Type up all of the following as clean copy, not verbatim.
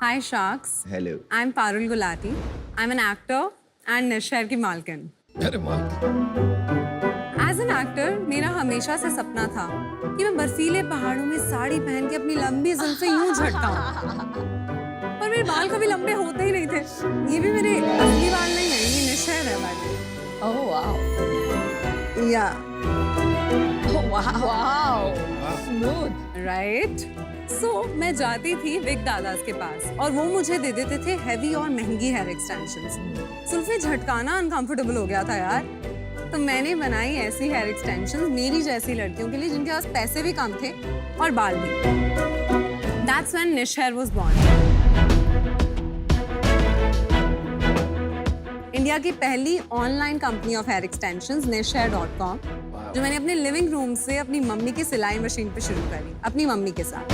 Hi Sharks. Hello. I'm Parul Gulati. I'm an actor and Nishar की मालकिन. अरे माँ As an actor, मेरा हमेशा से सपना था कि मैं बर्फीले पहाड़ों में साड़ी पहन के अपनी लंबी जुल्फें यूं झटकाऊं. पर मेरे बाल कभी लंबे होते ही नहीं थे. ये भी मेरे असली बाल नहीं है, ये निशर है बाल. Oh wow. Yeah. Oh wow. Smooth. Right? So, मैं जाती थी विग दादास के पास और वो मुझे दे देते थे हेवी और महंगी हेयर एक्सटेंशंस. जुल्फें झटकाना अनकंफर्टेबल हो गया था यार. तो मैंने बनाई ऐसी हेयर एक्सटेंशंस मेरी जैसी लड़कियों के लिए जिनके पास पैसे भी कम थे और बाल भी. That's when Nish Hair was born. India की पहली online company of hair extensions nishhair.com, जो मैंने अपने लिविंग रूम से अपनी मम्मी की सिलाई मशीन पे शुरू करी, अपनी मम्मी के साथ.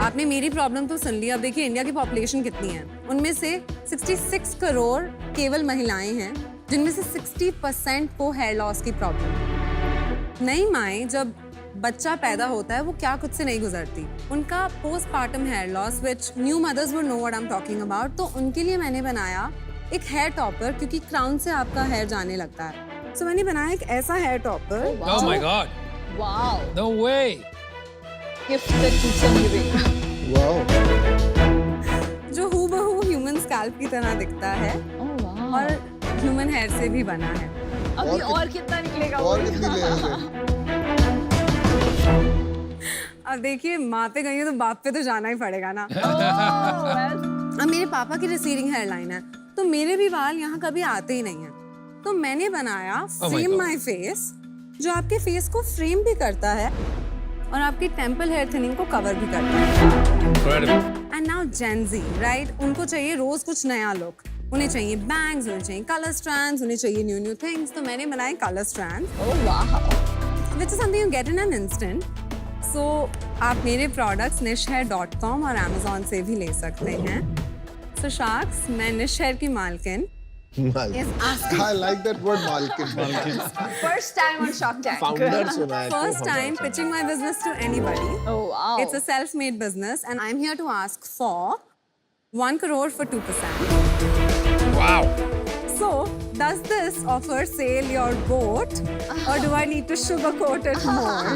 आपने मेरी प्रॉब्लम तो सुन ली. अब देखिए इंडिया की पॉपुलेशन कितनी है. उनमें से 66 करोड़ केवल महिलाएं हैं, जिनमें से 60% को हेयर लॉस की प्रॉब्लम. नई माएँ जब बच्चा पैदा होता है वो क्या कुछ से नहीं गुजरती. उनका postpartum hair loss, which new mothers would know what I am talking about. तो उनके लिए मैंने बनाया एक हेयर टॉपर, क्योंकि क्राउन से आपका हेयर जाने लगता है. तो मैंने बनाया एक ऐसा hair topper. Oh my God! Wow. No way! Gift that keeps on giving. Wow. जो हूबहू ह्यूमन स्कैल्प की तरह दिखता है Oh wow. और ह्यूमन हेयर से भी बना है. अभी और कितना निकलेगा? और कितनी लेंगे? अब देखिए माँ पे गई हो तो बाप पे तो जाना ही पड़ेगा ना. Oh well. अब मेरे पापा की रिसीडिंग हेयर लाइन है, तो मेरे भी बाल यहाँ कभी आते ही नहीं हैं. तो मैंने बनाया my frame God. My face, जो आपके फेस को फ्रेम भी करता है और आपकी टेम्पल हेयर थिनिंग को कवर भी करता है. Incredible. And now Gen Z, right? उनको चाहिए रोज कुछ नया लुक. उन्हें चाहिए बैंग्स, उन्हें चाहिए कलर स्ट्रैंड्स, उन्हें चाहिए न्यू थिंग्स. तो मैंने बनाए colour strands, Oh wow. which is something you get in an instant. So, आप मेरे प्रोडक्ट्स nishhair.com और Amazon से भी ले सकते हैं. So Sharks, मैं निश हेयर की मालकिन. Is asking I like that word Malkin. First time on Shark Tank. Founder सुना है. first time pitching my business to anybody. Oh wow. It's a self-made business and I'm here to ask for 1 crore for 2%. Wow! So, does this offer sail your boat or do I need to sugarcoat it more?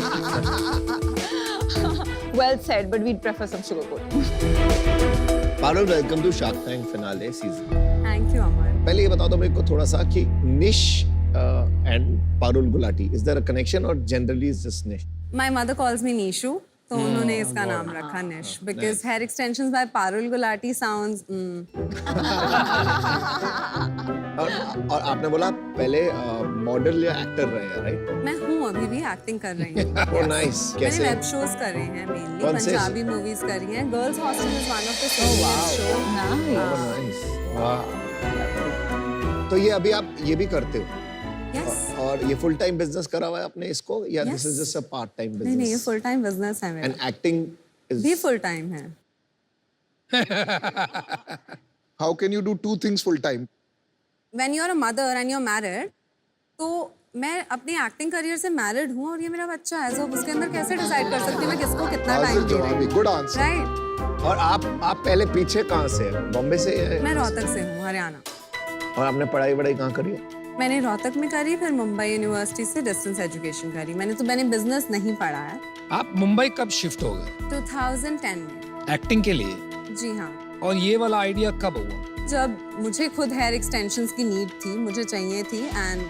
Well said, but we'd prefer some sugar coating. Parul, welcome to Shark Tank finale season. Thank you, Amar. पहले ये बता दो मेरे को थोड़ा सा कि निश and Parul Gulati, is there a connection or generally is just Nish? My mother calls me Nishu, तो उन्होंने इसका नाम रखा निश, because hair extensions by Parul Gulati sounds. और आपने बोला पहले मॉडल या एक्टर रहे हैं, राइट? मैं हूँ अभी भी एक्टिंग कर रही हूँ. Oh nice. मैंने कैसे? वेब शोज कर रहे हैं मेनली. कौन से? पंजाबी मूवीज कर रही हैं. Girls hostel is one of the show. Nice. Nice. Wow! तो ये अभी आप ये भी करते हो यस. और ये फुल टाइम बिजनेस करा हुआ है आपने इसको या Yes. This is just a part time नहीं नहीं, ये बिजनेस? फुल टाइम बिजनेस है एंड मेरा. एक्टिंग भी इज फुल टाइम है. How can you do two things full time? When you are a mother and you are married, तो मैं अपनी एक्टिंग करियर से मैरिड हूँ और ये मेरा बच्चा है, so उसके अंदर कैसे डिसाइड कर सकती हूँ मैं किसको कितना टाइम Hasil दे रही jawabi. हूँ. Good answer. राइट. और आप पहले पीछे कहाँ से हैं? बॉम्बे से या मैं रोहतक से हूँ, हरियाणा. और आपने पढ़ाई कहाँ करी है? मैंने रोहतक में करी, फिर मुंबई यूनिवर्सिटी से डिस्टेंस एजुकेशन करी. मैंने बिजनेस नहीं पढ़ा है. आप मुंबई कब शिफ्ट हो गए 2010 में. एक्टिंग के लिए? जी हाँ. और ये वाला आइडिया कब हुआ? जब मुझे खुद हेयर एक्सटेंशंस की नीड थी, मुझे चाहिए थी, and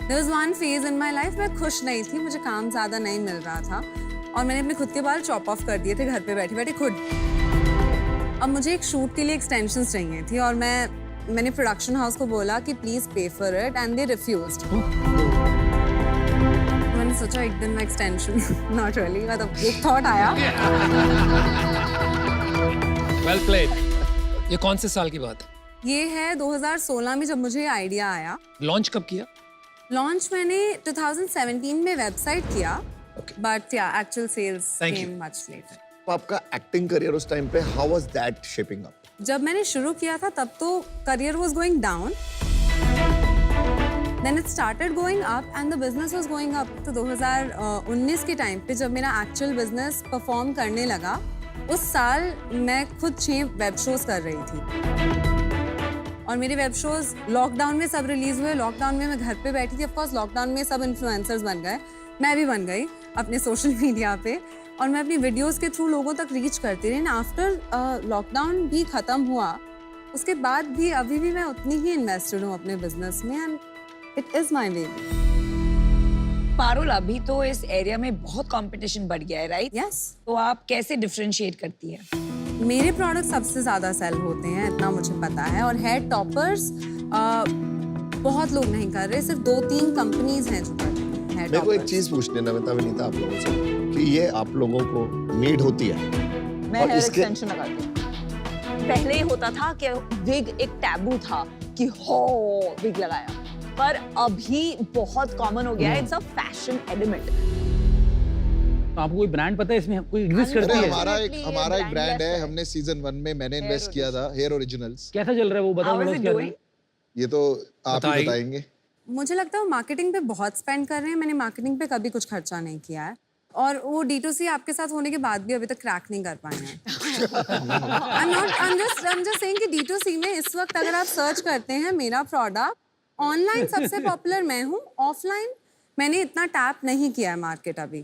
there was one phase in my life मैं खुश नहीं थी, मुझे काम ज़्यादा नहीं मिल रहा था और मैंने अपने खुद के बाल चॉप ऑफ कर दिए थे घर पे बैठे बैठे खुद. अब मुझे एक शूट के लिए एक्सटेंशंस चाहिए थी और मैंने प्रोडक्शन हाउस को बोला कि प्लीज़ पे for it and they refused. मैंने सोचा एक दिन मैं एक्सटेंशन नॉट रियली, मतलब एक थॉट आया. Well played. ये कौन से साल की बात है? ये है 2016 में जब मुझे आइडिया आया. लॉन्च कब किया? लॉन्च मैंने 2017 में वेबसाइट किया, बट या actual sales Thank came you. Much later. तो आपका एक्टिंग करियर उस टाइम पे how was that shaping up? जब मैंने शुरू किया था तब तो career was going down, then it started going up and the business was going up. तो 2019 के टाइम पे जब मेरा एक्चुअल बिजनेस परफॉर्म करने लगा, उस साल मैं खुद 6 वेब शोज कर रही थी और मेरे वेब शोज लॉकडाउन में सब रिलीज हुए। लॉकडाउन में मैं घर पे बैठी थी। ऑफ कोर्स लॉकडाउन में सब इन्फ्लुएंसर्स बन गए, मैं भी बन गई अपने सोशल मीडिया पे और मैं अपनी वीडियोस के थ्रू लोगों तक रीच करती रही। आफ्टर लॉकडाउन भी खत्म हुआ, उसके बाद भी अभी भी मैं उतनी ही इन्वेस्टेड हूँ अपने बिजनेस में and it is my way. Parul, अभी तो इस एरिया में बहुत कंपटीशन बढ़ गया है, राइट? यस। तो आप कैसे डिफरेंशिएट करती है? मेरे प्रोडक्ट सबसे ज्यादा सेल होते हैं, इतना मुझे पता है। और हेयर टॉपर्स बहुत लोग नहीं कर रहे, सिर्फ 2-3 कंपनीज हैं जो कर रही हैं हेयर मेरे को एक टॉपर्स। चीज पूछनी है नमिता विनीता आप लोगों से कि ये आप लोगों को नीड होती है? मैं और हेयर इसके- एक्सटेंशन लगाती हूँ। पहले ही होता था कि विग एक टैबू था कि हो विग लगाया, पर अभी बहुत कॉमन हो गया है। It's a fashion element. तो आपको कोई ब्रांड पता है इसमें कोई एग्जिस्ट अरे करती है? हमारा एक Definitely ब्रांड brand है, yes हमने सीजन 1 में मैंने इन्वेस्ट किया था, हेयर ओरिजिनल्स। कैसा चल रहा है वो बताओ How is थोड़ा it उसके doing? बारे ये तो आप ही बताइए। बताएंगे। मुझे लगता है वो मार्केटिंग पे बहुत स्पेंड कर रहे हैं। मैंने मार्केटिंग पे कभी कुछ खर्चा नहीं किया है और वो D2C आपके साथ होने के बाद भी अभी तक क्रैक नहीं कर पाए हैं। I'm just saying कि D2C में इस वक्त अगर आप सर्च करते हैं मेरा प्रोडक्ट, ऑनलाइन सबसे पॉपुलर मैं हूँ, ऑफलाइन मैंने इतना टैप नहीं किया है मार्केट अभी।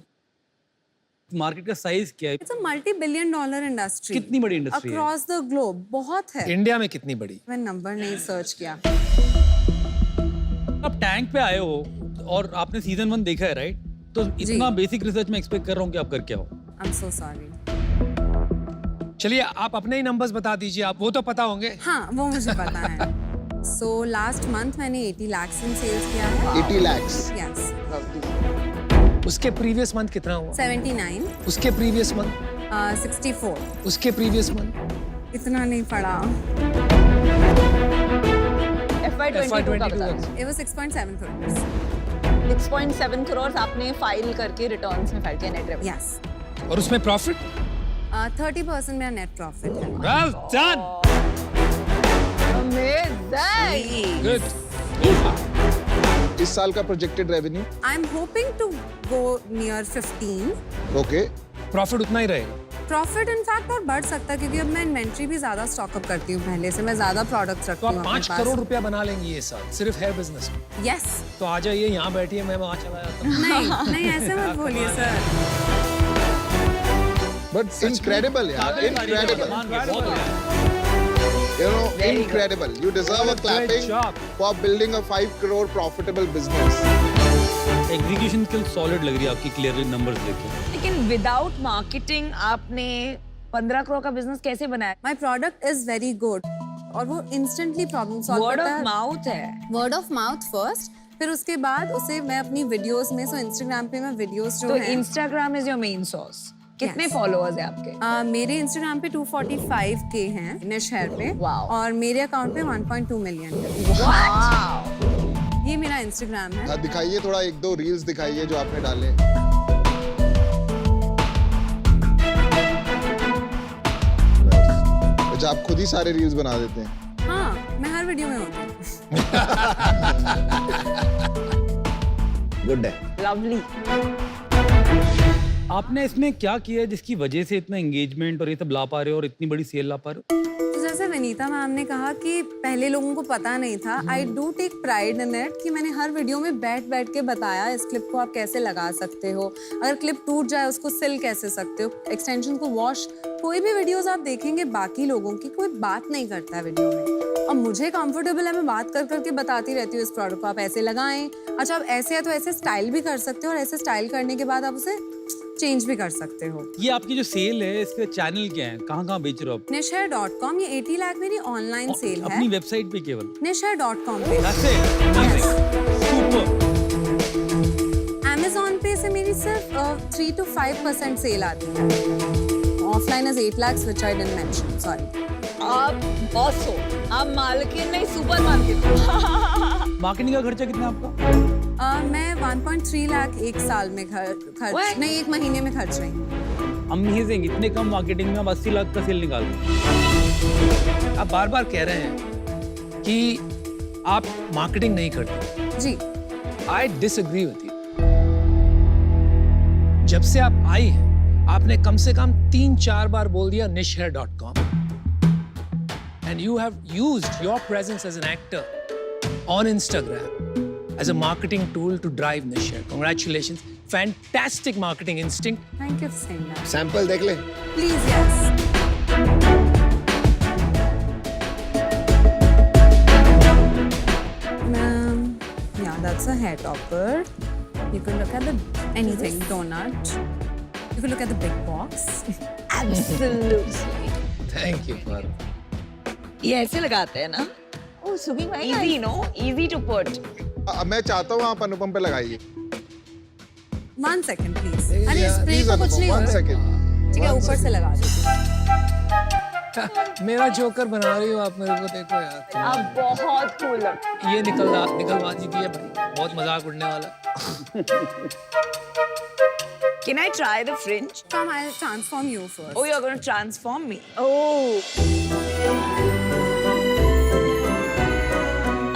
में मार्केट का साइज क्या है? It's a $multi-billion industry. कितनी बड़ी industry है? अक्रॉस द ग्लोब बहुत है। इंडिया में कितनी बड़ी? मैं नंबर नहीं सर्च किया। आप टैंक पे आए हो और आपने सीजन 1 देखा है, राइट? तो इतना बेसिक रिसर्च मैं एक्सपेक्ट कर रहा हूँ कि आप करके आओ। I am so sorry. चलिए आप अपने ही नंबर्स बता दीजिए, आप वो तो पता होंगे। हाँ वो मुझे पता है। सो लास्ट मंथ मैंने 80 lakhs in sales किया है। 80 lakhs। Yes. उसके प्रीवियस मंथ कितना हुआ? 79, उसके प्रीवियस मंथ, 64। उसके प्रीवियस मंथ, इतना नहीं पड़ा। FY22 का बता दो। It was 6.7 crores. 6.7 करोड़ आपने फाइल करके रिटर्न्स में फाइल किया नेट रेवेन्यू। Yes. और उसमें प्रॉफिट? 30% मेरा नेट प्रॉफिट है। Well done, amazing. गुड। इस साल का projected revenue? I am hoping to go near 15। Okay. Profit उतना ही रहेगा? प्रॉफिट इनफैक्ट और बढ़ सकता है क्योंकि अब मैं इन्वेंट्री भी ज्यादा स्टॉक अप करती हूँ पहले से। मैं ज्यादा प्रोडक्ट्स तो रखती आप हूँ 5 करोड़ रुपया बना लेंगे ये साल सिर्फ हेयर बिजनेस में। यस। तो आ जाइए, यहाँ बैठिए, मैं वहाँ चला जाता हूँ। नहीं नहीं ऐसे मत बोलिए सर। बट इनक्रेडिबल यार, incredible. You know, incredible. You deserve a clapping job. for building a 5 crore profitable business. Execution skill solid लग रही है आपकी, क्लियर नंबर्स देखे। लेकिन विदाउट मार्केटिंग आपने 15 करोड़ का बिजनेस कैसे बनाया? My product is very good और वो इंस्टेंटली प्रॉब्लम सॉल्व वर्ड करता ऑफ है। माउथ है। वर्ड ऑफ माउथ फर्स्ट, फिर उसके बाद उसे मैं अपनी वीडियोस में, सो इंस्टाग्राम पे मैं वीडियोस जो तो हैं Instagram is your main source. कितने Yes. फॉलोअर्स है आपके? मेरे इंस्टाग्राम पे 245K हैं निश हेयर पे। Wow. और मेरे अकाउंट पे 1.2 मिलियन है। वाओ। ये मेरा इंस्टाग्राम है। हाँ, दिखाइए थोड़ा 1-2 रील्स दिखाइए जो आपने डाले। अच्छा, आप खुद ही सारे रील्स बना देते हैं? हाँ मैं हर वीडियो में होती हूँ। गुड है। लवली। आपने इसमें क्या किया है जिसकी वजह से इतना एंगेजमेंट और ये सब ला पा रहे हो और इतनी बड़ी सेल ला पा रहे हो? तो जैसे विनीता मैम ने कहा कि पहले लोगों को पता नहीं था, I do take pride in it कि मैंने हर वीडियो में बैठ बैठ के बताया इस क्लिप को आप कैसे लगा सकते हो, अगर क्लिप टूट जाए उसको सिल कैसे सकते हो, एक्सटेंशन को वॉश। कोई भी वीडियोस आप देखेंगे बाकी लोगों की, कोई बात नहीं करता है वीडियो में और मुझे कंफर्टेबल है, मैं बात कर करके बताती रहती हूँ इस प्रोडक्ट को आप ऐसे लगाएं। अच्छा आप ऐसे है तो ऐसे स्टाइल भी कर सकते हो और ऐसे स्टाइल करने के बाद आप उसे चेंज भी कर सकते हो। ये आपकी जो सेल है इसका चैनल क्या है, कहाँ बेच रहे हो आप? nishhair.com, ये 80 लाख मेरी ऑनलाइन सेल है अपनी वेबसाइट पे केवल? nishhair.com पे। That's it. Amazing. Super. Amazon पे से मेरी सिर्फ 3 to 5% सेल आती है। Offline is 8 lakhs which I didn't mention, sorry। आप बॉस हो, आप मालकिन नहीं सुपर मार्केट। मार्केटिंग का खर्चा कितना है आपका? मैं 1.3 लाख एक साल में खर्च नहीं, एक महीने में खर्च रही हूँ। अमेजिंग। इतने कम मार्केटिंग में आप 80 लाख का सेल निकाल रहे हो। आप बार बार कह रहे हैं कि आप मार्केटिंग नहीं करते। जी आई डिसएग्री विद यू। जब से आप आई हैं आपने कम से कम 3-4 बार बोल दिया nishhair.com and you have used your presence as an actor on Instagram as a marketing tool to drive Nishhair. Congratulations. Fantastic marketing instinct. Thank you for saying that. Sample देख ले. Please, yes. Yeah, that's a hair topper. You can look at the anything donut. You can look at the big box. Absolutely. Thank you. ये ऐसे लगाते हैं ना? Oh, Subi, why Easy, no? Easy to put. मैं चाहता हूँ आप अनुपम पे लगाइए. 1 second, please. अरे स्प्रे Please का कुछ नहीं अनुपम, 1 होता. second. ठीक है, ऊपर से लगा दीजिए. मेरा जोकर बना रही हो आप मेरे को, देखो यार. आप बहुत cool लगते ये निकलवा दीजिए भाई. बहुत मजाक उड़ने वाला. Can I try the fringe? Come, I'll transform you first. Oh, you're going to transform me. Oh.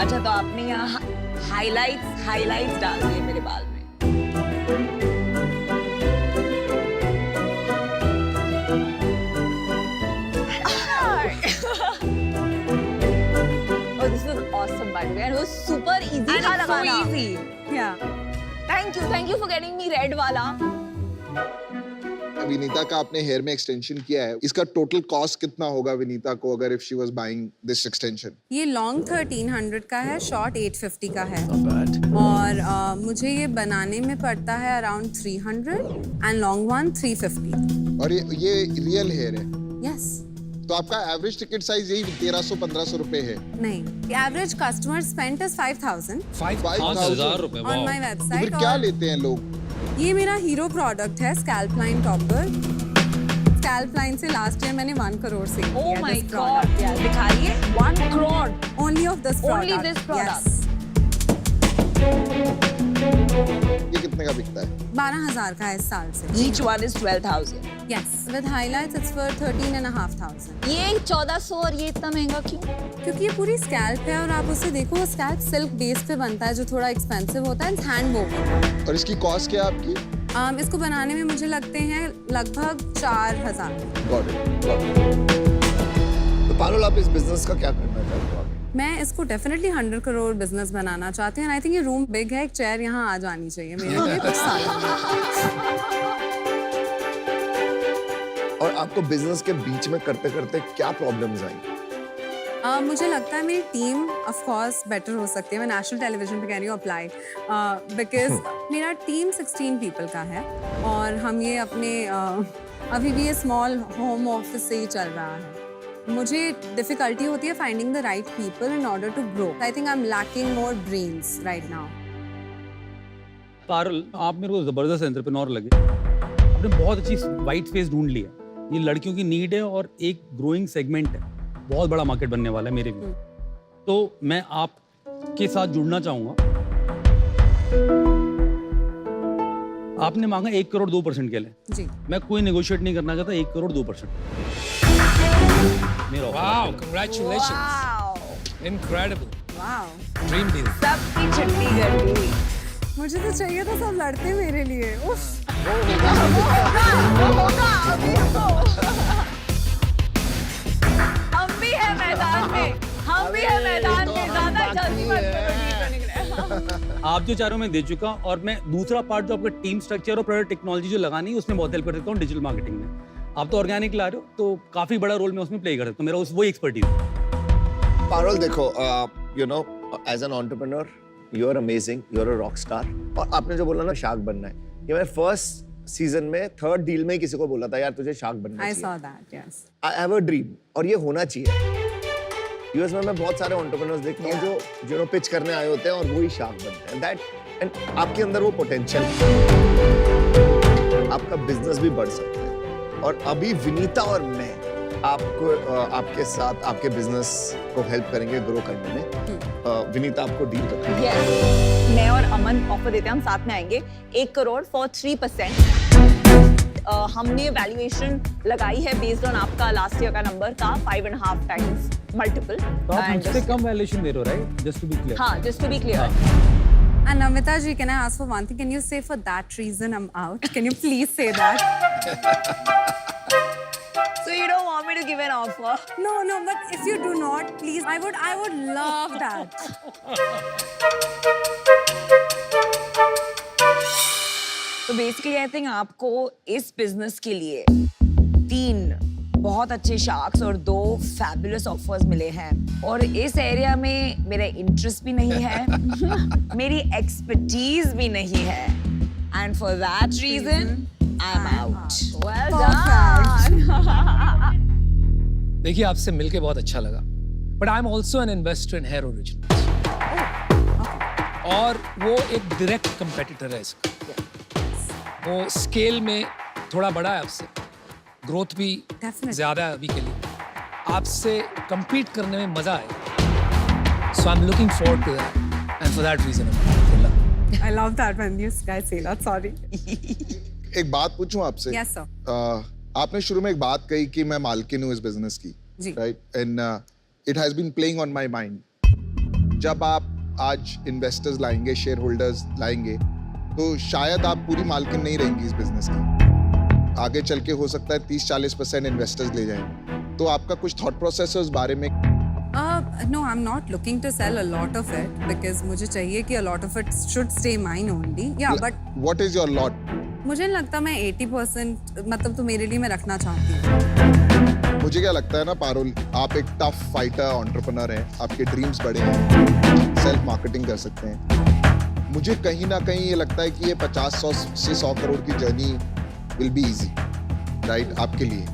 अच्छा तो आपने यहाँ highlights डाल दिए मेरे बाल में. Oh, this was awesome by the way. And it was super easy And था it's so लगाना. easy. Yeah. Thank you for getting me red वाला. विनीता का आपने हेयर में एक्सटेंशन किया है. इसका टोटल कॉस्ट कितना होगा विनीता को अगर if she was buying this extension? ये लॉन्ग 1300 का है, शॉर्ट 850 का है. Not bad. और मुझे ये बनाने में पड़ता है अराउंड 300 एंड लॉन्ग वन 350. और ये रियल हेयर है. यस. तो आपका एवरेज टिकट साइज यही 1300-1500 रुपए है. नहीं, एवरेज कस्टमर स्पेंड इज 5000 5,000 रुपए. ऑन माय तो फिर वेबसाइट. क्या लेते हैं लोग? ये मेरा हीरो प्रोडक्ट है, scalp line topper. Scalp line से लास्ट ईयर मैंने 1 करोड़ से Oh my God. Yeah, दिखाइए. 1 crore. Only of this Only this product. ये कितने का बिकता है? 12,000 का है इस साल से. Each one is 12,000. Yes, with highlights it's for 13,500. ये 1400 और ये इतना महंगा क्यों? क्योंकि ये पूरी स्कैल्प है और आप उसे देखो, स्कैल्प सिल्क बेस पे बनता है जो थोड़ा एक्सपेंसिव होता है. Hand woven. और इसकी कॉस्ट क्या है आपकी? इसको बनाने में मुझे लगते हैं लगभग 4,000. Got it. तो पारुल, आप इस बिजनेस का क्या करना चाहते हो? मैं इसको डेफिनेटली 100 करोड़ बिजनेस बनाना चाहती हूँ. आई थिंक ये रूम बिग है, एक चेयर यहाँ आ जानी चाहिए मेरे लिए कुछ सालों में. और आपको बिजनेस के बीच में करते करते क्या प्रॉब्लम्स आई? मुझे लगता है मेरी टीम ऑफ कोर्स बेटर हो सकती है. मैं नेशनल टेलीविजन पे कह रही हूँ अप्लाई, बिकॉज मेरा टीम 16 पीपल का है और हम ये अपने अभी भी ये स्मॉल होम ऑफिस से ही चल रहा है. मुझे डिफिकल्टी होती है finding the right people in order to grow. I think I am lacking more brains right now. Parul, आप मेरे को जबरदस्त एंटरप्रेन्योर लगे. आपने बहुत अच्छी वाइट स्पेस ढूंढ लिया. ये लड़कियों की नीड है और एक ग्रोइंग सेगमेंट है. बहुत बड़ा मार्केट बनने वाला है मेरे भी. तो मैं आपके साथ जुड़ना चाहूंगा. आपने मांगा 1 करोड़ 2% के लिए. जी. मैं कोई नेगोशिएट नहीं करना चाहता. 1 करोड़ 2%. मेरा offer Wow, है. congratulations. Wow. Incredible. Wow. Dream deal. सबकी छुट्टी कर दी. मुझे तो चाहिए था सब लड़ते मेरे लिए. उफ. हम भी है मैदान में. ज्यादा जल्दी मत करो जीतने के लिए. आप जो चाह रहे हो मैं दे चुका. और मैं दूसरा पार्ट जो आपका टीम स्ट्रक्चर और प्रोडक्ट टेक्नोलॉजी जो लगानी है उसमें बहुत हेल्प कर सकता हूँ डिजिटल मार्केटिंग में. आप तो ऑर्गेनिक ला रहे हो तो काफी बड़ा रोल मैं उसमें प्ले कर सकता हूँ. मेरा वही एक्सपर्टीज है. पारुल देखो, you know, as an entrepreneur you are amazing, you are a rock star. और आपने जो बोला ना शार्क बनना है, ये मैंने फर्स्ट सीजन में 3rd डील में ही किसी को बोला था यार तुझे शार्क बनना आई चाहिए. Saw that. Yes. I have a dream और ये होना चाहिए. यूएस में मैं बहुत सारे एंटरप्रेन्योर्स देखता हूँ जो पिच करने आए होते हैं और वो ही शार्क बनते हैं. दैट एंड आपके अंदर वो पोटेंशियल, आपका बिजनेस भी बढ़ सकता है. और अभी विनीता और मैं आपको आपके साथ आपके बिजनेस को हेल्प करेंगे ग्रो करने में. विनीता आपको डील करना है. Yes. मैं और अमन ऑफर देते हैं, हम साथ में आएंगे. 1 करोड़ फॉर 3%. हमने वैल्यूएशन लगाई है बेस्ड ऑन आपका लास्ट ईयर का नंबर का 5.5 टाइम्स मल्टीपल. तो आप हमसे कम वैल्यूएशन दे रहे हो, right? Just to be clear. हाँ, just to be clear. And Namita ji, can I ask for one thing? Can you say for that reason I'm out? Can you please say that? So you don't want me to give an offer? No, but if you do not, please, I would love that. तो basically I think आपको इस business के लिए 3 बहुत अच्छे sharks और 2 fabulous offers मिले हैं और इस एरिया में मेरा इंटरेस्ट भी नहीं है मेरी एक्सपर्टीज भी नहीं है and for that reason I am out Well done. देखिए आपसे मिलके बहुत अच्छा लगा but I am also an investor in Hair Originals और वो एक डायरेक्ट कंपेटिटर है इसका वो स्केल में थोड़ा बड़ा है आपसे ग्रोथ भी Definitely. ज्यादा है अभी के लिए आपसे compete करने में मजा आएगा so I am looking forward to that and for that reason I love that when you guys say that. Sorry. एक बात पूछूं आपसे? Yes, sir. आपने शुरू में एक बात कही कि मैं मालकिन हूँ इस बिजनेस की, जी. Right? And it has been playing on my mind. जब आप आज इन्वेस्टर्स लाएंगे, शेयर होल्डर्स लाएंगे, तो शायद आप पूरी मालकिन नहीं रहेंगी इस बिजनेस की। आगे चल के हो सकता है 30-40% इन्वेस्टर्स ले जाएं। तो आपका कुछ थॉट प्रोसेस है उस बारे में? No, I'm not looking to sell a lot of it because मुझे चाहिए कि a lot of it should stay mine only. Yeah, but What is your lot? मुझे नहीं लगता मैं 80% मतलब तो मेरे लिए मैं रखना चाहती हूँ. मुझे क्या लगता है ना पारुल, आप एक टफ फाइटर एंटरप्रेन्योर हैं, आपके ड्रीम्स बड़े हैं, सेल्फ मार्केटिंग कर सकते हैं। मुझे कहीं ना कहीं ये लगता है कि ये 50 से 100 करोड़ की journey will be easy, right, आपके लिए।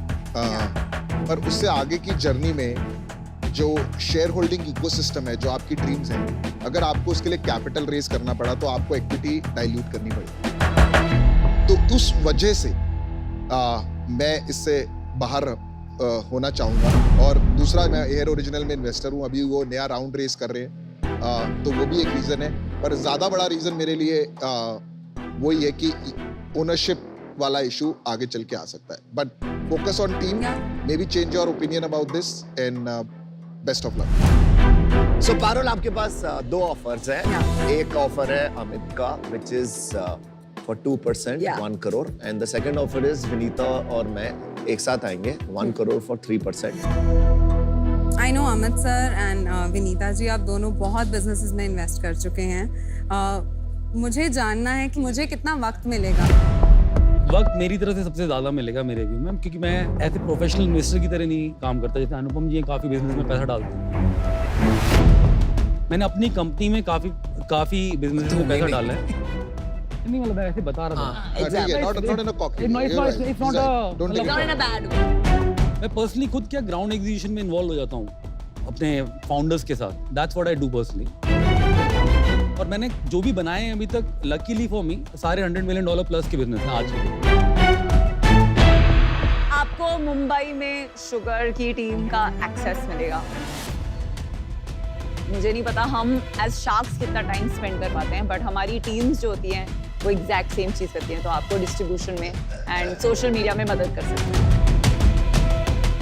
पर उससे आगे की जर्नी में जो शेयर होल्डिंग इकोसिस्टम है, जो आपकी ड्रीम्स हैं, अगर आपको उसके लिए कैपिटल रेज करना पड़ा तो आपको इक्विटी डाइल्यूट करनी पड़ेगी। तो उस वजह से मैं इससे बाहर होना चाहूँगा। और दूसरा, मैं हेयर ओरिजिनल में इन्वेस्टर हूँ, अभी वो नया राउंड रेज कर रहे हैं, तो वो भी एक रीज़न है। पर ज़्यादा बड़ा रीज़न मेरे लिए वही है कि ओनरशिप वाला इशू आगे चल के आ सकता है। But focus on team, maybe change your opinion about this and best of luck. So Parul, आपके पास 2 ऑफर्स हैं। एक ऑफर है अमित का which is for 2%, 1 crore, and the second offer is Vinita और मैं एक साथ आएंगे 1 crore for 3%। I know Amit sir and Vinita ji, आप दोनों बहुत बिजनेसेस में इन्वेस्ट कर चुके हैं। मुझे जानना है कि मुझे कितना वक्त मिलेगा। वक्त मेरी तरफ से सबसे ज्यादा मिलेगा मेरे व्यू में, क्योंकि मैं ऐसे प्रोफेशनल इन्वेस्टर की तरह नहीं काम करता जैसे अनुपम जी काफी बिजनेस में पैसा डालते हैं। मैंने अपनी कंपनी में काफी बिजनेस में पैसा डाला है। नहीं, मतलब मैं ऐसे बता रहा था। मैं पर्सनली खुद क्या ग्राउंड एग्जीक्यूशन में इन्वॉल्व हो जाता हूँ अपने फाउंडर्स के साथ। That's what I do personally. और मैंने जो भी बनाए हैं अभी तक, लकीली फॉर मी, सारे $100 मिलियन प्लस के बिजनेस हैं आज। आपको मुंबई में शुगर की टीम का एक्सेस मिलेगा। मुझे नहीं पता हम एज शार्क्स कितना टाइम स्पेंड कर पाते हैं, बट हमारी टीम्स जो होती हैं वो एग्जैक्ट सेम चीज़ करती हैं। तो आपको डिस्ट्रीब्यूशन में एंड सोशल मीडिया में मदद कर सकते हैं।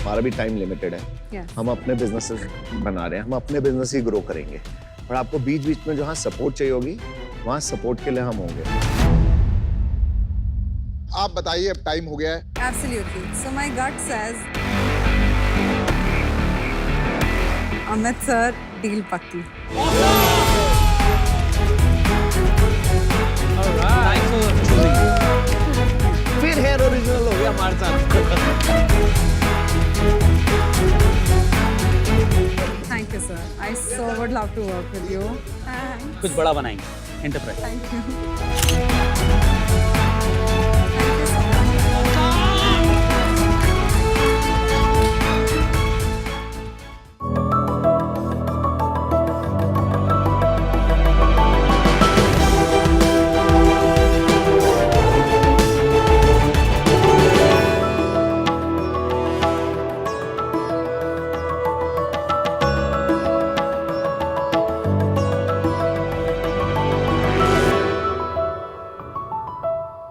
हमारा भी टाइम लिमिटेड है। Yes. हम अपने बिजनेसेस बना रहे हैं, हम अपने बिजनेस ही ग्रो करेंगे, और आपको बीच बीच में जहाँ सपोर्ट चाहिए होगी वहाँ सपोर्ट के लिए हम होंगे। आप बताइए, अब टाइम हो गया है। Absolutely. So my gut says Amit sir, deal पक्की। फिर हेयर ओरिजिनल हो गया हमारे साथ। Thank you, sir. I so would love to work with you. Thanks. कुछ बड़ा बनाएंगे enterprise. Thank you. Thank you so much.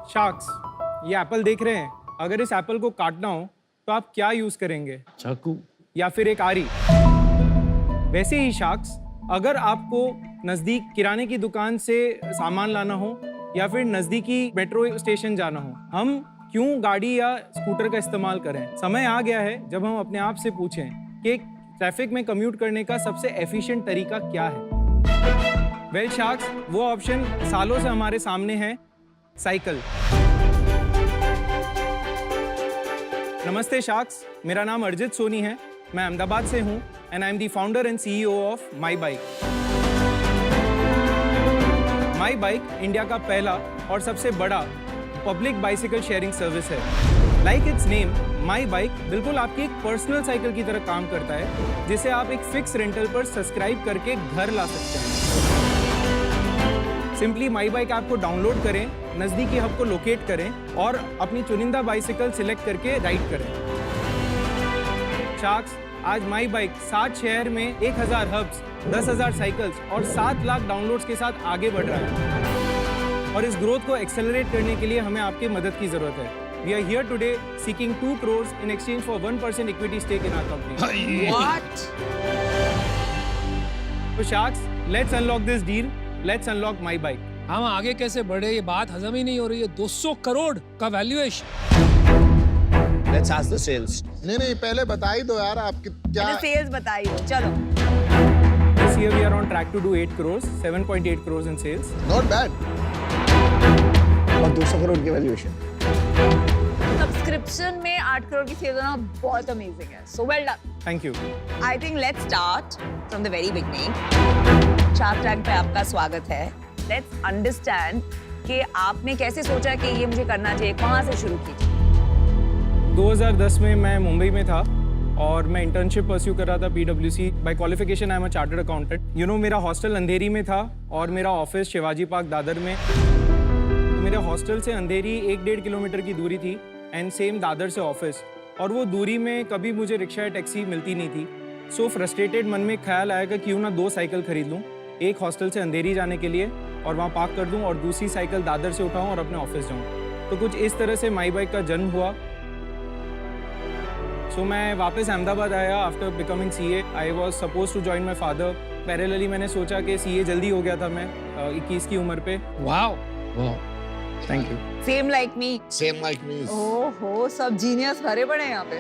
Sharks, ये एप्पल देख रहे हैं? अगर इस एप्पल को काटना हो तो आप क्या यूज करेंगे? चाकू। या फिर एक आरी? वैसे ही शार्क्स, अगर आपको नजदीक किराने की दुकान से सामान लाना हो या फिर नजदीकी मेट्रो स्टेशन जाना हो, हम क्यों गाड़ी या स्कूटर का इस्तेमाल करें? समय आ गया है जब हम अपने आप से पूछें कि ट्रैफिक में कम्यूट करने का सबसे एफिशिएंट तरीका क्या है। वेल शार्क्स, वो ऑप्शन सालों से हमारे सामने है, साइकिल। नमस्ते शार्क्स, मेरा नाम अर्जित सोनी है, मैं अहमदाबाद से हूँ and I am the founder and CEO of my bike. My bike India का पहला और सबसे बड़ा पब्लिक बाइसिकल शेयरिंग सर्विस है। Like it's name, my bike बिल्कुल आपकी एक पर्सनल साइकिल की तरह काम करता है, जिसे आप एक फिक्स रेंटल पर सब्सक्राइब करके घर ला सकते हैं। सिंपली माई बाइक ऐप को डाउनलोड करें, नजदीकी हब को लोकेट करें और अपनी चुनिंदा बाइसिकल सिलेक्ट करके राइड करें। शार्क्स, आज माई बाइक 7 शहर में 1000 हब्स, 10,000 साइकिल्स और 7 लाख डाउनलोड्स के साथ आगे बढ़ रहा है। और इस ग्रोथ को एक्सेलरेट करने के लिए हमें आपकी मदद की जरूरत है। We are here today seeking 2 crores in exchange for 1% equity stake in our company. What? So Sharks, let's unlock this deal. Let's unlock my bike. हम आगे कैसे बढ़े, ये बात हजम ही नहीं हो रही है। 200 करोड़ का valuation. Let's ask the sales. नहीं पहले बता ही दो यार आपकी क्या सेल्स बताइए, चलो। This year we are on track to do 8 crores, 7.8 crores in sales. Not bad. और 200 करोड़ की वैल्यूएशन। सब्सक्रिप्शन में 8 करोड़ की सेल होना बहुत अमेजिंग है। So well done. Thank you. I think let's start from the very beginning. Shark tank पे आपका स्वागत है। Let's understand कि आपने कैसे सोचा कि ये मुझे करना चाहिए, कहाँ से शुरू की? 2010 में मैं मुंबई में था और मैं इंटर्नशिप परस्यू कर रहा था PwC। By qualification I am a chartered accountant. मेरा हॉस्टल अंधेरी में था और मेरा ऑफिस शिवाजी पार्क दादर में। मेरे हॉस्टल से अंधेरी 1-1.5 किलोमीटर की दूरी थी एंड सेम दादर से ऑफिस, और वो दूरी में कभी मुझे रिक्शा या टैक्सी मिलती नहीं थी। सो फ्रस्ट्रेटेड मन में ख्याल आया कि क्यों ना 2 साइकिल खरीद लूँ, एक हॉस्टल से अंधेरी जाने के लिए और वहाँ पार्क कर दूँ और दूसरी साइकिल दादर से उठाऊँ और अपने ऑफिस जाऊँ। तो कुछ इस तरह से माई बाइक का जन्म हुआ। सो मैं वापस अहमदाबाद आया after becoming CA। I was suppose to join my father. Parallelly मैंने सोचा कि CA जल्दी हो गया था मैं 21 की उम्र पे। Wow, wow, thank you. Same like me. Same like me. ओहो, सब जीनियस भरे पड़े हैं यहाँ पे।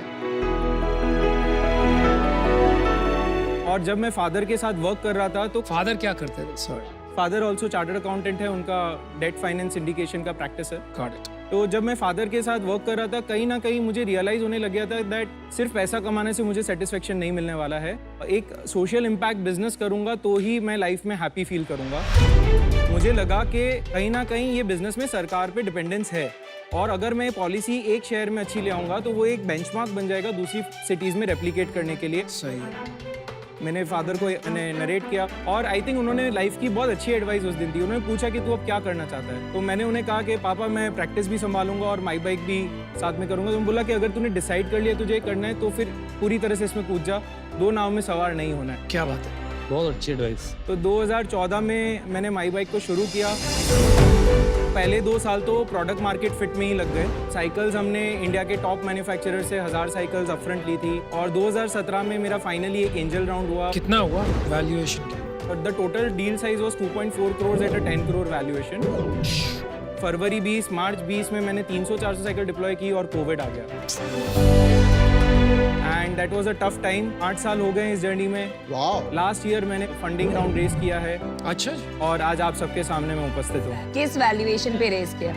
और जब मैं फादर के साथ वर्क कर रहा था तो फादर क्या करते थे? Sorry, father also chartered accountant है, उनका डेट फाइनेंस सिंडिकेशन का प्रैक्टिस है। Got it. तो जब मैं फादर के साथ वर्क कर रहा था, कहीं ना कहीं मुझे रियलाइज होने लग गया था दैट सिर्फ पैसा कमाने से मुझे सेटिस्फेक्शन नहीं मिलने वाला है। एक सोशल इम्पैक्ट बिजनेस करूंगा तो ही मैं लाइफ में हैप्पी फील करूंगा। मुझे लगा कि कहीं ना कहीं ये बिजनेस में सरकार पे डिपेंडेंस है, और अगर मैं पॉलिसी एक शहर में अच्छी ले आऊँगा तो वो एक बेंचमार्क बन जाएगा दूसरी सिटीज़ में रेप्लिकेट करने के लिए। सही है। मैंने फादर को नरेट किया और आई थिंक उन्होंने लाइफ की बहुत अच्छी एडवाइस उस दिन दी। उन्होंने पूछा कि तू अब क्या करना चाहता है, तो मैंने उन्हें कहा कि पापा मैं प्रैक्टिस भी संभालूंगा और माई बाइक भी साथ में करूंगा। तो उन्होंने बोला कि अगर तूने डिसाइड कर लिया तुझे करना है तो फिर पूरी तरह से इसमें कूद जा, 2 नाव में सवार नहीं होना है। क्या बात है, बहुत अच्छी एडवाइस। तो 2014 में मैंने माई बाइक को शुरू किया। पहले 2 साल तो प्रोडक्ट मार्केट फिट में ही लग गए। साइकिल्स हमने इंडिया के टॉप मैन्युफैक्चरर से 1000 साइकिल्स अपफ्रंट ली थी और 2017 में मेरा फाइनली एक एंजल राउंड हुआ। कितना हुआ valuation? But the total deal size was 2.4 crores at a 10 crore valuation. फरवरी 20, मार्च 20 में मैंने 300-400 साइकिल डिप्लॉय की और कोविड आ गया। And that was a tough time. 8 साल हो गए इस जर्नी में। वाह। लास्ट ईयर मैंने फंडिंग राउंड रेज किया है अच्छा जी। और आज आप सबके सामने मैं उपस्थित हूँ। किस वैल्यूएशन पे रेस किया?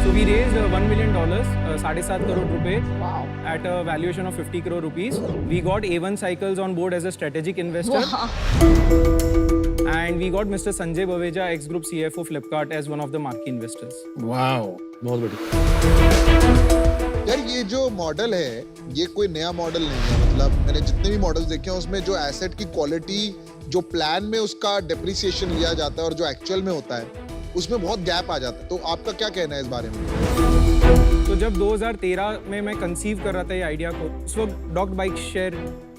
So we raised $1 million, 7.5 crore रुपए at a valuation of 50 crore rupees. We got A1 Cycles on board as a strategic investor. And we got Mr. Sanjay Baveja, ex-group CFO Flipkart, as one of the marquee investors. Wow, बहुत बढ़िया। यार ये जो model है ये कोई नया model नहीं है। मतलब मैंने जितने भी मॉडल्स देखे हैं उसमें जो एसेट की क्वालिटी, जो प्लान में उसका डेप्रिसिएशन लिया जाता है और जो एक्चुअल में होता है उसमें बहुत गैप आ जाता है। तो आपका क्या कहना है इस बारे में? तो जब 2013 में मैं कंसीव कर रहा था ये आइडिया को, उस वक्त डॉक्ड बाइक शेयर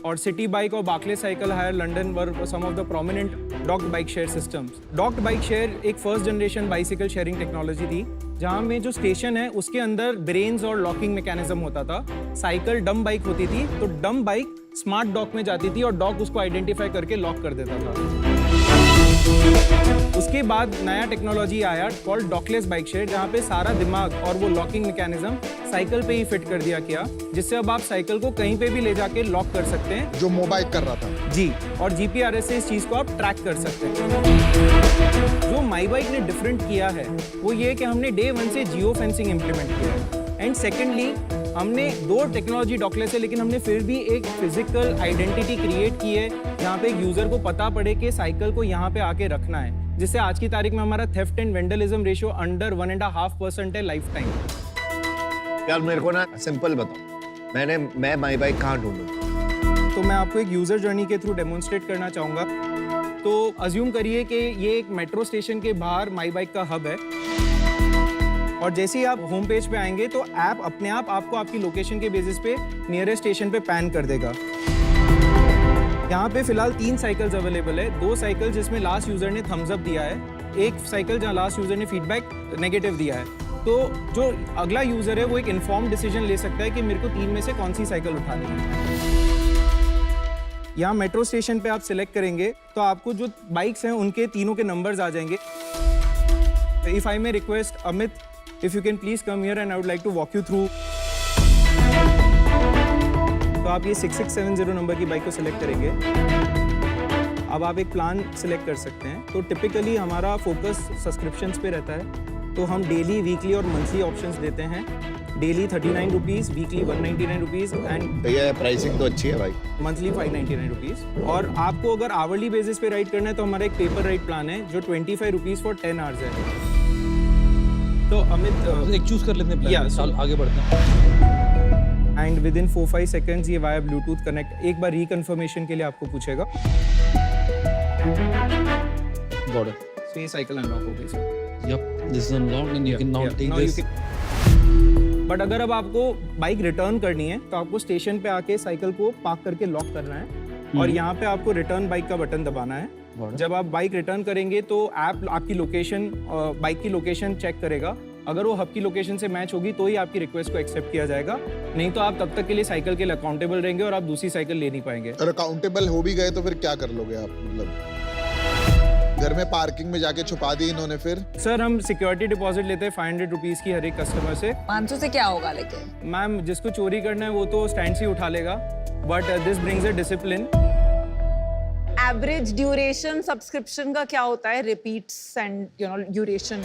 और सिटी बाइक और Barclays cycle hire London were some of the prominent docked bike share systems. Docked bike share एक first generation bicycle sharing technology थी, जहाँ में जो स्टेशन है उसके अंदर ब्रेन्स और लॉकिंग मैकेनिज्म होता था। साइकिल डम बाइक होती थी, तो डम बाइक स्मार्ट डॉक में जाती थी और डॉक उसको आइडेंटिफाई करके लॉक कर देता था। उसके बाद नया टेक्नोलॉजी आया कॉल्ड डॉकलेस बाइक शेयर, जहाँ पे सारा दिमाग और वो लॉकिंग मैकेनिज्म साइकिल पे ही फिट कर दिया गया, जिससे अब आप साइकिल को कहीं पे भी ले जाके लॉक कर सकते हैं। जो मोबाइल कर रहा था जी, और जीपीआरएस से इस चीज को आप ट्रैक कर सकते हैं। जो माई बाइक ने डिफरेंट किया है वो ये कि हमने डे 1 से जियो फेंसिंग इंप्लीमेंट किया है, एंड सेकेंडली हमने दो टेक्नोलॉजी डॉकलेस है लेकिन हमने फिर भी एक फिजिकल आइडेंटिटी क्रिएट की है जहाँ पे एक यूजर को पता पड़े कि साइकिल को यहाँ पे आके रखना है, जिससे आज की तारीख में हमारा theft and vandalism ratio under 1.5% है लाइफ टाइम। यार मेरे को ना सिंपल बताओ, मैं माई बाइक कहाँ ढूंढूं? तो मैं आपको एक यूजर जर्नी के थ्रू डेमोन्स्ट्रेट करना चाहूँगा। तो अज्यूम करिए कि ये एक मेट्रो स्टेशन के बाहर माई बाइक का हब है, और जैसे ही आप होम पेज पे आएंगे तो ऐप अपने आप आपको आपकी लोकेशन के बेसिस पे नियरेस्ट स्टेशन पे पैन कर देगा। यहाँ पे फिलहाल 3 साइकिल्स अवेलेबल है, 2 साइकिल जिसमें लास्ट यूजर ने थम्स अप दिया है, एक साइकिल जहाँ लास्ट यूजर ने फीडबैक नेगेटिव दिया है। तो जो अगला यूजर है वो एक इन्फॉर्म डिसीजन ले सकता है कि मेरे को 3 में से कौन सी साइकिल उठानी है। यहाँ मेट्रो स्टेशन पे आप सिलेक्ट करेंगे तो आपको जो बाइक्स हैं उनके तीनों के नंबर्स आ जाएंगे। If I may request Amit, if you can please come here and I would like to walk you through। तो आप ये 6670 नंबर की बाइक को सिलेक्ट करेंगे। अब आप एक प्लान सिलेक्ट कर सकते हैं। तो टिपिकली हमारा फोकस सब्सक्रिप्शंस पे रहता है, तो हम डेली, वीकली और मंथली ऑप्शंस देते हैं। Daily 39 rupees, weekly 199 rupees and भैया प्राइसिंग तो अच्छी है भाई। Monthly 599 rupees. और आपको अगर आवरली बेसिस पे राइड करना है तो हमारा एक पेपर राइड प्लान है जो 25 रुपीज़ फॉर 10 आवर्स है। तो अमित एक चूज कर लेते हैं Yeah, प्लान, चल आगे बढ़ते हैं। एंड विद इन 4-5 सेकेंड्स ये वाया ब्लूटूथ कनेक्ट एक बार रिकन्फर्मेशन के लिए आपको पूछेगा। Got it. तो ये साइकिल अनलॉक हो गई sir. Yep, this is unlocked and you can now take this. But अगर अब आपको बाइक रिटर्न करनी है तो आपको स्टेशन पे आके साइकिल को पार्क करके लॉक करना है और यहाँ पे आपको रिटर्न बाइक का बटन दबाना है। जब आप बाइक रिटर्न करेंगे तो ऐप आपकी लोकेशन, बाइक की लोकेशन चेक करेगा। अगर वो हब की लोकेशन से मैच होगी तो ही आपकी रिक्वेस्ट को एक्सेप्ट किया जाएगा, नहीं तो आप तब तक के लिए साइकिल के लिए अकाउंटेबल रहेंगे और आप दूसरी साइकिल ले नहीं पाएंगे। और अकाउंटेबल हो भी गए तो फिर क्या कर लोगे आप? मतलब घर में पार्किंग में जाके छुपा दी इन्होंने फिर? सर हम सिक्योरिटी डिपॉजिट लेते हैं 500 रुपीज़ की हर एक कस्टमर से। 500 से क्या होगा लेकिन? मैम जिसको चोरी करना है वो तो स्टैंड से ही उठा लेगा, but this brings a discipline. Average duration subscription का क्या होता है? Repeats and duration.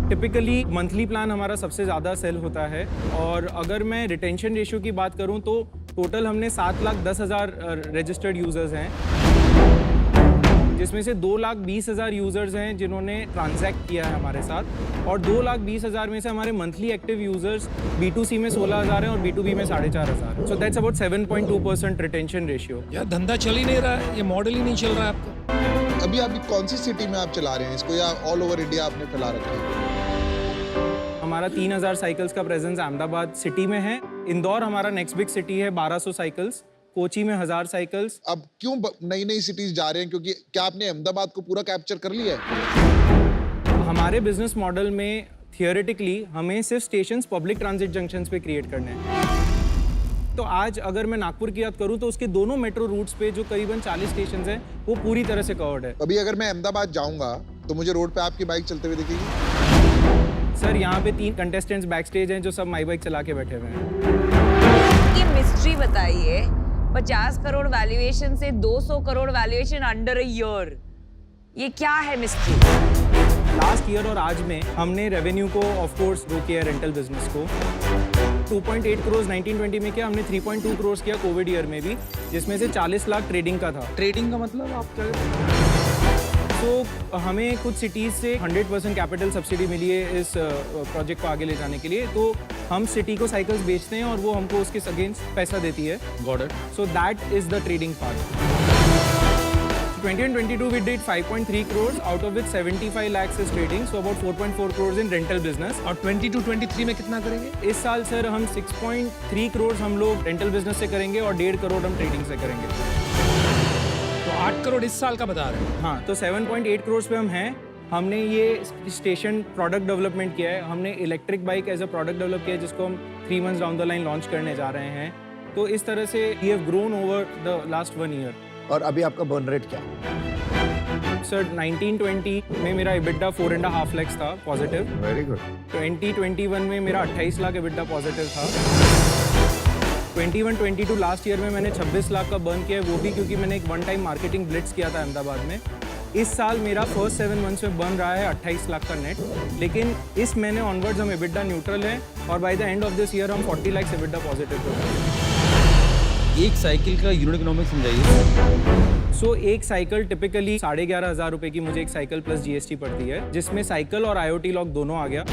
Typically monthly plan हमारा सबसे ज़्यादा सेल होता है, और अगर मैं रिटेंशन रेशियो की बात करूं तो टोटल हमने 7,10,000 रजिस्टर्ड यूजर्स हैं, जिसमें से 2,20,000 यूजर्स हैं जिन्होंने ट्रांजैक्ट किया है हमारे साथ, और 2,20,000 में से हमारे मंथली एक्टिव यूजर्स B2C में 16,000 हैं और B2B में 4,500। So that's about 7.2% retention ratio. यार धंधा चल ही नहीं रहा है, ये मॉडल ही नहीं चल रहा है आपका। अभी कौन सी सिटी में आप चला रहे हैं इसको, या ऑल ओवर इंडिया आपने फैला रखा है? हमारा 3,000 साइकिल्स का प्रेजेंस अहमदाबाद सिटी में है। इंदौर हमारा नेक्स्ट बिग सिटी है, 1,200 साइकिल्स। कोची में 1,000 साइकिल्स। अब क्यों नई नई सिटीज जा रहे हैं, क्योंकि क्या आपने अहमदाबाद को पूरा कैप्चर कर लिया है? हमारे बिजनेस मॉडल में थियोरेटिकली हमें सिर्फ स्टेशंस पब्लिक ट्रांजिट जंक्शंस पे क्रिएट करने हैं। तो आज अगर मैं नागपुर की बात करूं तो उसके दोनों मेट्रो रूट्स पे जो करीबन 40 स्टेशंस हैं वो पूरी तरह से कवर्ड है। अभी अगर मैं अहमदाबाद जाऊंगा तो मुझे रोड पे आपकी बाइक चलते हुए दिखेगी? सर यहाँ पे 3 कंटेस्टेंट्स बैक स्टेज हैं जो सब माई बाइक चला के बैठे हुए हैं। ये मिस्ट्री बताइए, 50 करोड़ वैल्यूएशन से 200 crore valuation under a year, ये क्या है मिस्ट्री? लास्ट ईयर और आज में हमने रेवेन्यू को ऑफ कोर्स ग्रो किया है, रेंटल बिजनेस को 2.8 करोड़ 1920 में किया, हमने 3.2 करोड़ किया कोविड ईयर में भी, जिसमें से 40 लाख ट्रेडिंग का था। ट्रेडिंग का मतलब आप क्या? तो हमें कुछ सिटीज़ से 100% कैपिटल सब्सिडी मिली है इस प्रोजेक्ट को आगे ले जाने के लिए, तो हम सिटी को साइकिल्स बेचते हैं और वो हमको उसके अगेंस्ट पैसा देती है। Got it. So that is the trading part. 2022 we did 5.3 crores, out of which 75 lakhs is trading, so about 4.4 crores in rental business. और 22-23 में कितना करेंगे? इस साल सर हम 6.3 crores हम लोग रेंटल बिजनेस से करेंगे और 1.5 करोड़ हम ट्रेडिंग से करेंगे। तो 8 करोड़ इस साल का बता रहे हैं। हाँ, तो 7.8 करोड़ पे हम हैं। हमने ये स्टेशन प्रोडक्ट डेवलपमेंट किया है, हमने electric bike as a product develop किया है जिसको हम 3 months down the line launch करने जा रहे हैं। तो इस तरह से we have grown over the last 1 year। और अभी आपका बर्न रेट क्या है? सर 1920 में मेरा EBITDA 4.5 lakhs था पॉजिटिव। Very good. 2021 में मेरा 28 लाख EBITDA पॉजिटिव था। 21-22 लास्ट ईयर में मैंने 26 लाख का बर्न किया है, वो भी क्योंकि मैंने एक वन टाइम मार्केटिंग ब्लिट्स किया था अहमदाबाद में। इस साल मेरा फर्स्ट 7 मंथ्स में बन रहा है 28 लाख का नेट, लेकिन इस महीने ऑनवर्ड्स हम EBITDA न्यूट्रल है और by the end of this year हम 40 लाख EBITDA पॉजिटिव हो गए। एक साइकिल का यूनिट इकोनॉमिक्स समझाइए। सो एक साइकिल टिपिकली 11,500 रुपए की मुझे एक साइकिल प्लस GST पड़ती है, जिसमें साइकिल और IoT लॉक दोनों आ गया।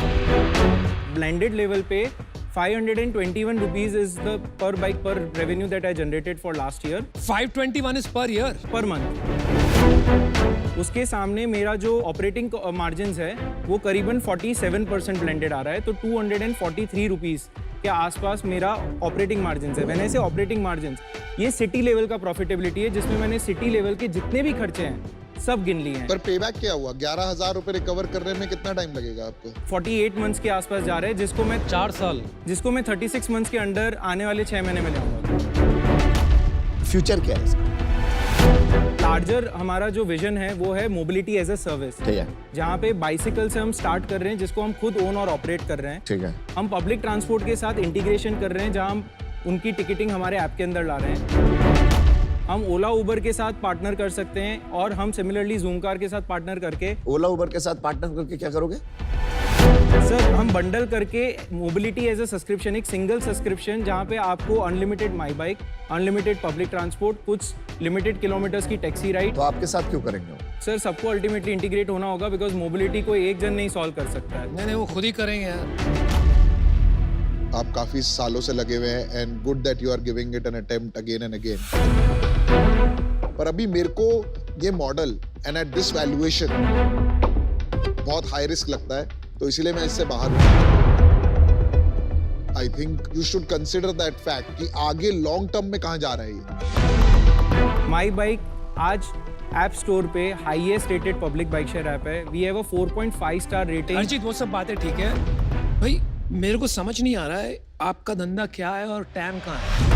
ब्लेंडेड लेवल पे 521 rupees is the per bike per revenue that I generated for last year 521 is per year. per month। उसके सामने मेरा जो ऑपरेटिंग मार्जिन है वो करीबन 47% ब्लेंडेड आ रहा है, तो 243 रुपीज़ के आसपास मेरा ऑपरेटिंग मार्जिन है। मैंने से ऑपरेटिंग मार्जिन ये सिटी लेवल का प्रॉफिटेबिलिटी है, जिसमें मैंने सिटी लेवल के जितने भी खर्चे हैं सब गिन लिए हैं। पर पेबैक क्या हुआ? 11,000 रुपए रिकवर करने में कितना टाइम लगेगा आपको? 48 मंथ्स के आसपास जा रहे हैं, जिसको मैं 4 साल, जिसको मैं 36 मंथ्स के अंडर आने वाले 6 महीने में लाऊंगा। फ्यूचर क्या है इसका? लार्जर हमारा जो विजन है वो है मोबिलिटी एज अ सर्विस, ठीक है, जहाँ पे बाइसिकल से हम स्टार्ट कर रहे हैं, जिसको हम खुद ओन और ऑपरेट कर रहे हैं। ठीक है। हम पब्लिक ट्रांसपोर्ट के साथ इंटीग्रेशन कर रहे हैं, जहाँ हम उनकी टिकटिंग हमारे ऐप के अंदर ला रहे हैं। हम ओला उबर के साथ पार्टनर कर सकते हैं और हम सिमिलरली जूम कार के साथ पार्टनर करके ओला उबर के साथ पार्टनर करके क्या करोगे? सर हम बंडल करके मोबिलिटी एज अ सब्सक्रिप्शन, एक सिंगल सब्सक्रिप्शन जहाँ पे आपको unlimited my bike, unlimited public transport, कुछ लिमिटेड किलोमीटर्स की टैक्सी राइड। तो आपके साथ क्यों करेंगे? सर सबको अल्टीमेटली इंटीग्रेट होना होगा, बिकॉज मोबिलिटी को एक जन नहीं सॉल्व कर सकता है। नहीं वो खुद ही करेंगे यार। आप काफी सालों से लगे हुए हैं and good that you are giving it an attempt again and again. पर अभी मेरे को ये model and at this valuation बहुत हाई रिस्क लगता है, तो इसीलिए मैं इससे बाहर हूं। I think you should consider that fact कि आगे लॉन्ग टर्म में कहां जा रहा है ये। माई बाइक आज ऐप स्टोर पे highest rated public bike share app है। We have a 4.5 star rating. Arjit वो सब बातें ठीक है भाई, मेरे को समझ नहीं आ रहा है आपका धंधा क्या है और टैम कहाँ है।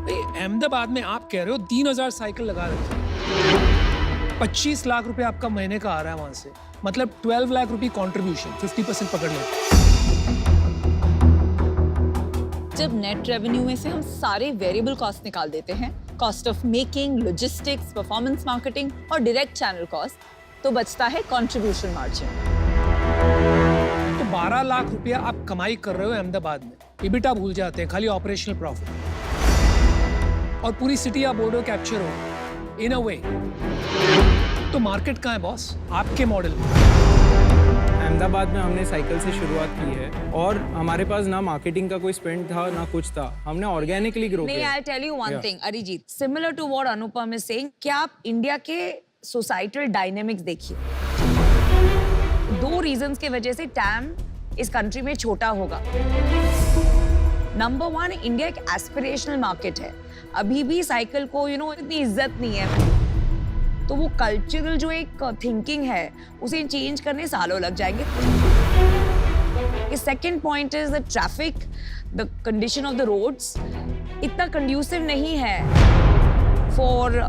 भाई अहमदाबाद में आप कह रहे हो 3,000 साइकिल लगा रखी है, 25 लाख रुपए आपका महीने का आ रहा है वहां से, मतलब 12 लाख रुपए कंट्रीब्यूशन, 50% पकड़ लेते। जब नेट रेवेन्यू में से हम सारे वेरिएबल कॉस्ट निकाल देते हैं, cost of making, logistics, performance marketing और डायरेक्ट चैनल कॉस्ट, तो बचता है कंट्रीब्यूशन मार्जिन। तो 12 लाख रुपया आप कमाई कर रहे हो अहमदाबाद में, EBITDA भूल जाते हैं, खाली ऑपरेशनल प्रॉफिट, और पूरी सिटी आप बोल रहे हो कैप्चर हो इन अ वे। तो मार्केट कहाँ है बॉस आपके मॉडल में? अहमदाबाद में हमने साइकिल से शुरुआत की है और हमारे पास ना मार्केटिंग का कोई स्पेंड था ना कुछ था, हमने ऑर्गेनिकली ग्रो नहीं, किया। I tell you one thing Arijit, similar to what Anupam is saying, क्या आप इंडिया के सोसाइटल डायनेमिक्स देखिए। 2 रीजंस के वजह से टैम इस कंट्री में छोटा होगा। नंबर 1, इंडिया एक एस्पिरेशनल मार्केट है, अभी भी साइकिल को इतनी इज्जत नहीं है, तो वो कल्चरल जो एक थिंकिंग है उसे चेंज करने सालों लग जाएंगे। Second point is the traffic, the condition of the roads इतना कंड्यूसिव नहीं है फॉर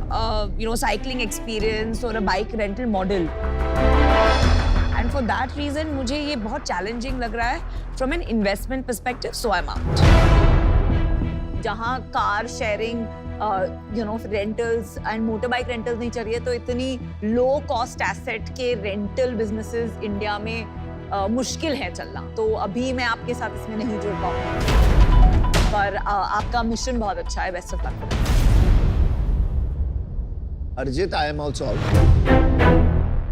साइकिलिंग एक्सपीरियंस और a bike rental model, and for that reason मुझे ये बहुत चैलेंजिंग लग रहा है from an investment perspective, so I am out. जहाँ car sharing rentals and motor bike rentals नहीं चल रही है, तो इतनी लो कॉस्ट एसेट के रेंटल बिजनेसेस इंडिया में मुश्किल है चलना। तो अभी मैं आपके साथ इसमें नहीं जुड़ पाऊंगी, पर आपका मिशन बहुत अच्छा है, best of luck. Arjit, I am also out.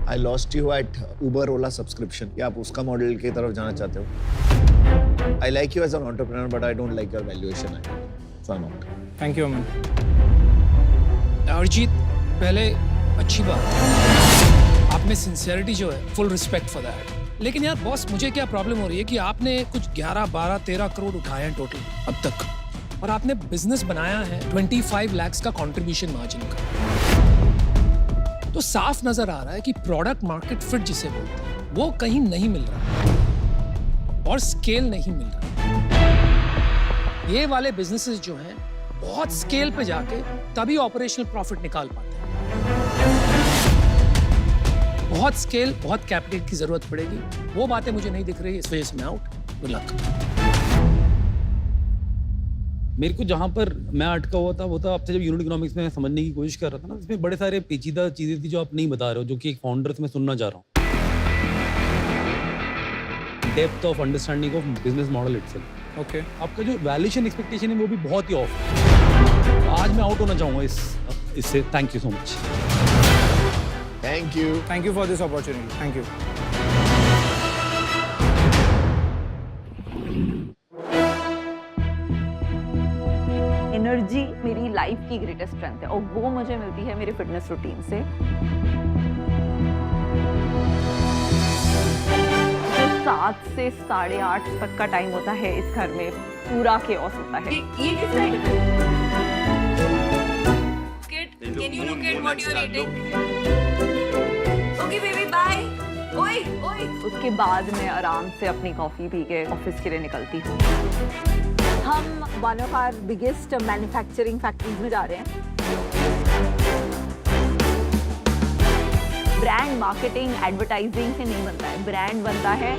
I lost you at Uber Ola subscription. क्या आप उसका मॉडल की तरफ जाना चाहते हो? I like you as an entrepreneur but I don't like your valuation. So I am out. Thank you Aman. Arjit, पहले अच्छी बात, आप में सिंसियरिटी जो है, फुल रिस्पेक्ट फॉर दैट। लेकिन यार बॉस, मुझे क्या प्रॉब्लम हो रही है कि आपने कुछ 11, 12, 13 करोड़ उठाए हैं टोटल अब तक, और आपने बिजनेस बनाया है 25 लाख का कंट्रीब्यूशन मार्जिन का। तो साफ नजर आ रहा है कि प्रोडक्ट मार्केट फिट जिसे बोलते हैं वो कहीं नहीं मिल रहा और स्केल नहीं मिल रहा। ये वाले बिजनेसेस जो हैं बहुत स्केल पे जाके तभी ऑपरेशनल प्रॉफिट निकाल पाते हैं। बहुत स्केल, बहुत कैपिटल की जरूरत पड़ेगी। वो बातें मुझे नहीं दिख रही, इस वजह से मैं आउट। Good luck. मेरे को जहाँ पर मैं अटका हुआ था वो था आपसे जब यूनिट इकोनॉमिक्स में समझने की कोशिश कर रहा था ना, इसमें बड़े सारे पेचीदा चीजें थी जो आप नहीं बता रहे हो, जो कि एक फाउंडर से मैं सुनना चाह रहा हूँ। Depth of understanding of business model itself. Okay. आपका जो वैल्यूएशन एक्सपेक्टेशन है वो भी बहुत ही ऑफ है। आज मैं आउट होना चाहूँगा इससे। Thank you so much. Thank you for this opportunity. Thank you. Energy मेरी लाइफ की ग्रेटेस्ट स्ट्रेंथ है और वो मुझे मिलती है मेरे फिटनेस रूटीन से। जो 7 से 8:30 तक का टाइम होता है इस घर में पूरा केओस होता है। Can you look at what you're eating? Okay, baby, bye. ओए, ओए। उसके बाद मैं आराम से अपनी कॉफी पी के ऑफिस के लिए निकलती हूँ। हम one of our biggest manufacturing factories में जा रहे हैं। ब्रांड मार्केटिंग एडवर्टाइजिंग से नहीं बनता है, ब्रांड बनता है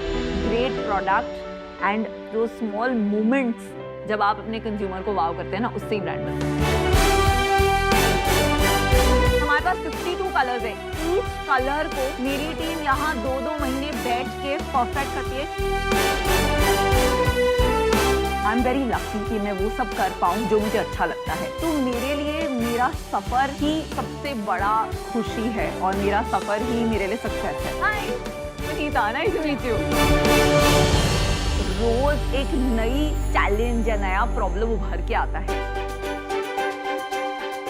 ग्रेट प्रोडक्ट एंड जो स्मॉल मोमेंट्स जब आप अपने कंज्यूमर को वाव करते हैं ना, उससे ही ब्रांड बनता है। हमारे पास 52 कलर्स है। ईच कलर को मेरी टीम यहाँ 2-2 महीने बैठ के परफेक्ट करती है। आई एम वेरी लकी कि मैं वो सब कर पाऊँ जो मुझे अच्छा लगता है। तो मेरे लिए मेरा सफर ही सबसे बड़ा खुशी है और मेरा सफर ही मेरे लिए सक्सेस है। Hi Sunita, nice to meet you. रोज एक नई चैलेंज या नया प्रॉब्लम उभर के आता है,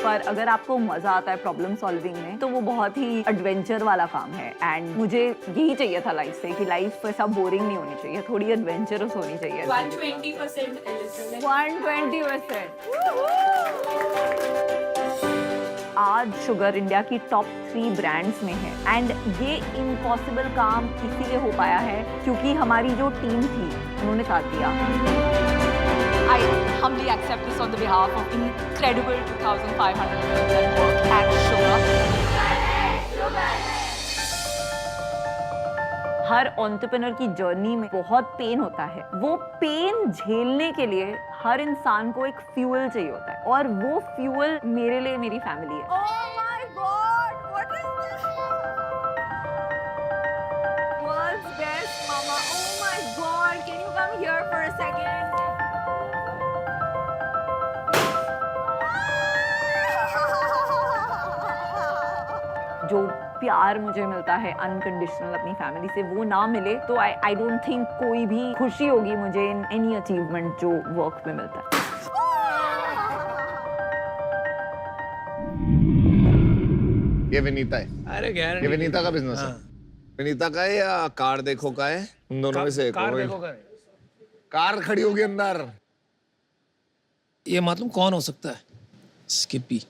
पर अगर आपको मजा आता है प्रॉब्लम सॉल्विंग में तो वो बहुत ही एडवेंचर वाला काम है। एंड मुझे यही चाहिए था लाइफ से कि लाइफ ऐसा बोरिंग नहीं होनी चाहिए, थोड़ी एडवेंचरस होनी चाहिए। 120%। आज शुगर इंडिया की टॉप 3 ब्रांड्स में है एंड ये इम्पॉसिबल काम इसीलिए हो पाया है क्योंकि हमारी जो टीम थी उन्होंने साथ दिया। I humbly accept this on the behalf of incredible 2,500 women that work at Sugar. Her entrepreneur की जर्नी में बहुत पेन होता है। वो पेन झेलने के लिए हर इंसान को एक फ्यूल चाहिए होता है और वो फ्यूल मेरे लिए मेरी फैमिली है। Oh my God, what is this? World's best mama. Oh my God, can you come here for a second? जो प्यार मुझे मिलता है अनकंडीशनल अपनी फैमिली से, वो ना मिले तो आई डोंट थिंक कोई भी खुशी होगी मुझे इन एनी अचीवमेंट जो वर्क में मिलता है। ये विनीता है। अरे ये विनीता का बिजनेस है। विनीता का है या कार देखो का है? उन दोनों में से एक कार होगा। देखो का। कार खड़ी होगी अंदर। ये मालूम कौन हो सकता है? स्किपी।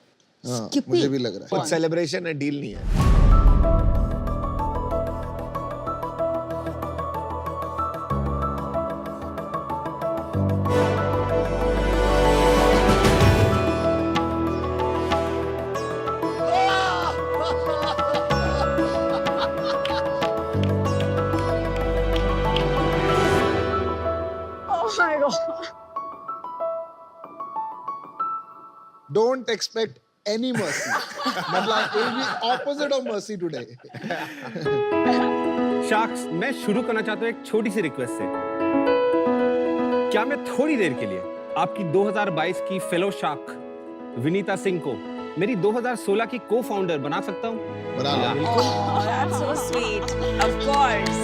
हाँ, मुझे भी लग रहा है। कुछ सेलिब्रेशन है, डील नहीं है। Don't expect any mercy. मतलब it will be opposite of mercy today. Sharks, मैं शुरू करना चाहता हूँ एक छोटी सी रिक्वेस्ट से। क्या मैं थोड़ी देर के लिए आपकी 2022 की फेलो शार्क विनीता सिंह को मेरी 2016 की को फाउंडर बना सकता हूँ? बना लो। Oh, that's so sweet. Of course.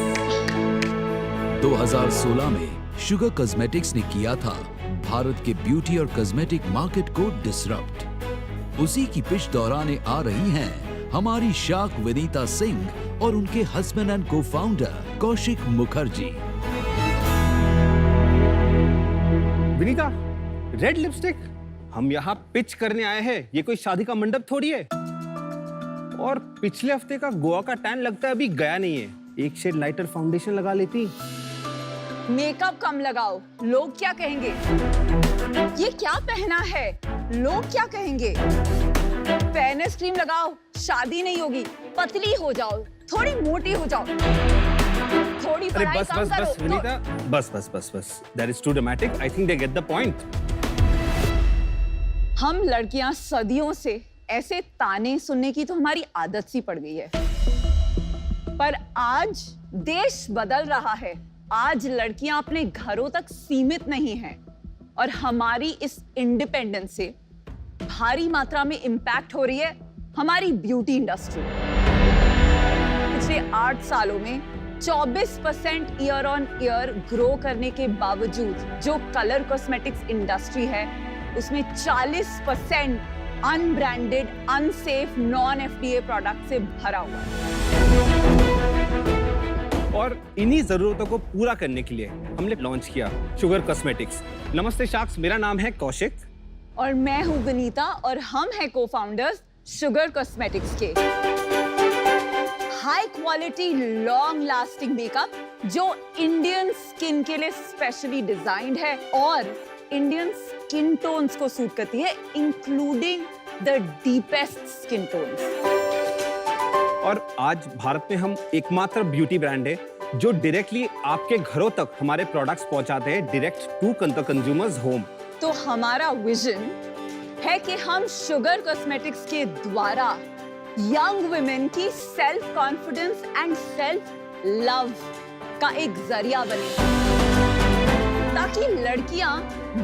2016 में शुगर कॉस्मेटिक्स ने किया था भारत के ब्यूटी और कॉस्मेटिक मार्केट को डिसरप्ट। उसी की पिच दोहराने आ रही हैं हमारी शार्क विनीता सिंह और उनके हस्बैंड एंड को founder Kaushik Mukherjee. Vinita, red lipstick? हम यहाँ पिच करने आए हैं, ये कोई शादी का मंडप थोड़ी है। और पिछले हफ्ते का गोवा का टैन लगता है अभी गया नहीं है। एक शेड लाइटर फाउंडेशन लगा लेती। मेकअप कम लगाओ, लोग क्या कहेंगे? ये क्या पहना है? लोग क्या कहेंगे? फेयरनेस क्रीम लगाओ, शादी नहीं होगी, पतली हो जाओ, थोड़ी मोटी हो जाओ, थोड़ी अरे पढ़ाई बस कम बस करो। बस विनीता, बस that is too dramatic. I think they get the point. हम लड़कियां सदियों से ऐसे ताने सुनने की तो हमारी आदत सी पड़ गई है, पर आज देश बदल रहा है। आज लड़कियां अपने घरों तक सीमित नहीं हैं और हमारी इस इंडिपेंडेंस से भारी मात्रा में इंपैक्ट हो रही है हमारी ब्यूटी इंडस्ट्री। पिछले 8 सालों में 24% ईयर ऑन ईयर ग्रो करने के बावजूद जो कलर कॉस्मेटिक्स इंडस्ट्री है उसमें 40% unbranded, unsafe, non FDA product से भरा हुआ है। और इन्हीं जरूरतों को पूरा करने के लिए हमने लॉन्च किया शुगर कॉस्मेटिक्स। नमस्ते शाक्स, मेरा नाम है कौशिक और मैं हूं विनीता और हम हैं को-फाउंडर्स शुगर कॉस्मेटिक्स के। High quality long lasting makeup जो इंडियन स्किन के लिए स्पेशली डिजाइंड है और इंडियन स्किन टोन्स को सूट करती है, including the deepest skin tones. और आज भारत में हम एकमात्र ब्यूटी ब्रांड है जो डायरेक्टली आपके घरों तक हमारे प्रोडक्ट्स पहुंचाते हैं, डायरेक्ट टू कंज्यूमर्स होम। तो हमारा विजन है कि हम शुगर कॉस्मेटिक्स के द्वारा यंग वुमेन की self confidence and self love का एक जरिया बने, ताकि लड़कियां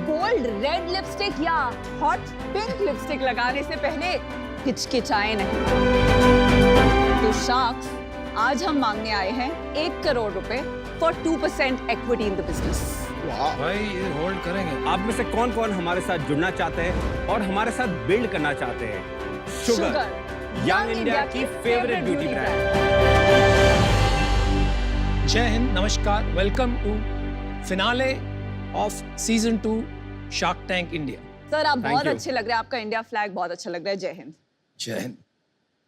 बोल्ड रेड लिपस्टिक या हॉट पिंक लिपस्टिक लगाने से पहले हिचकिचाएं नहीं। तो शार्क्स, आज हम मांगने आए हैं 1 करोड़ रुपए for 2% equity in the business. भाई ये होल्ड करेंगे। आप में से कौन कौन हमारे साथ जुड़ना चाहते हैं और हमारे साथ बिल्ड करना चाहते हैं? शुगर, यंग इंडिया की फेवरेट ब्यूटी ब्रांड। जय हिंद, नमस्कार, welcome to finale of season 2 Shark Tank India. Sir आप Thank बहुत you. अच्छे लग रहे हैं, आपका इंडिया फ्लैग बहुत अच्छा लग रहा है। जय हिंद। जय हिंद।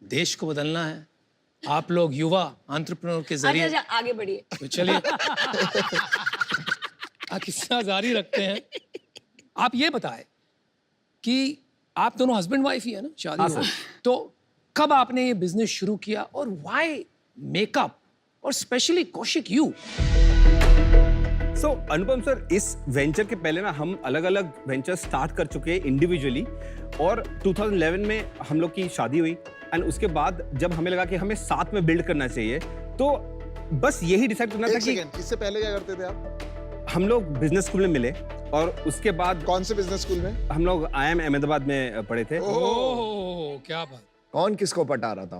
देश को बदलना है, आप लोग युवा एंटरप्रेन्योर के जरिए, अच्छा, आगे बढ़िए। तो चलिए किस्सा जारी रखते हैं। आप ये बताएं कि आप दोनों हस्बैंड वाइफ ही है ना, शादी हाँ, हो सर। तो कब आपने ये बिजनेस शुरू किया और व्हाई मेकअप और specially Kaushik you? So Anupam sir, इस वेंचर के पहले ना हम अलग अलग वेंचर स्टार्ट कर चुके हैं इंडिविजुअली, और 2011 में हम लोग की शादी हुई एंड उसके बाद जब हमें लगा कि हमें साथ में बिल्ड करना चाहिए तो बस यही डिसाइड करना था एक कि सेकंड, इससे पहले क्या करते थे आप? हम लोग बिजनेस स्कूल में मिले और उसके बाद कौन से बिजनेस स्कूल में? हम लोग IIM अहमदाबाद में पढ़े थे। ओह क्या बात। कौन किसको पटा रहा था?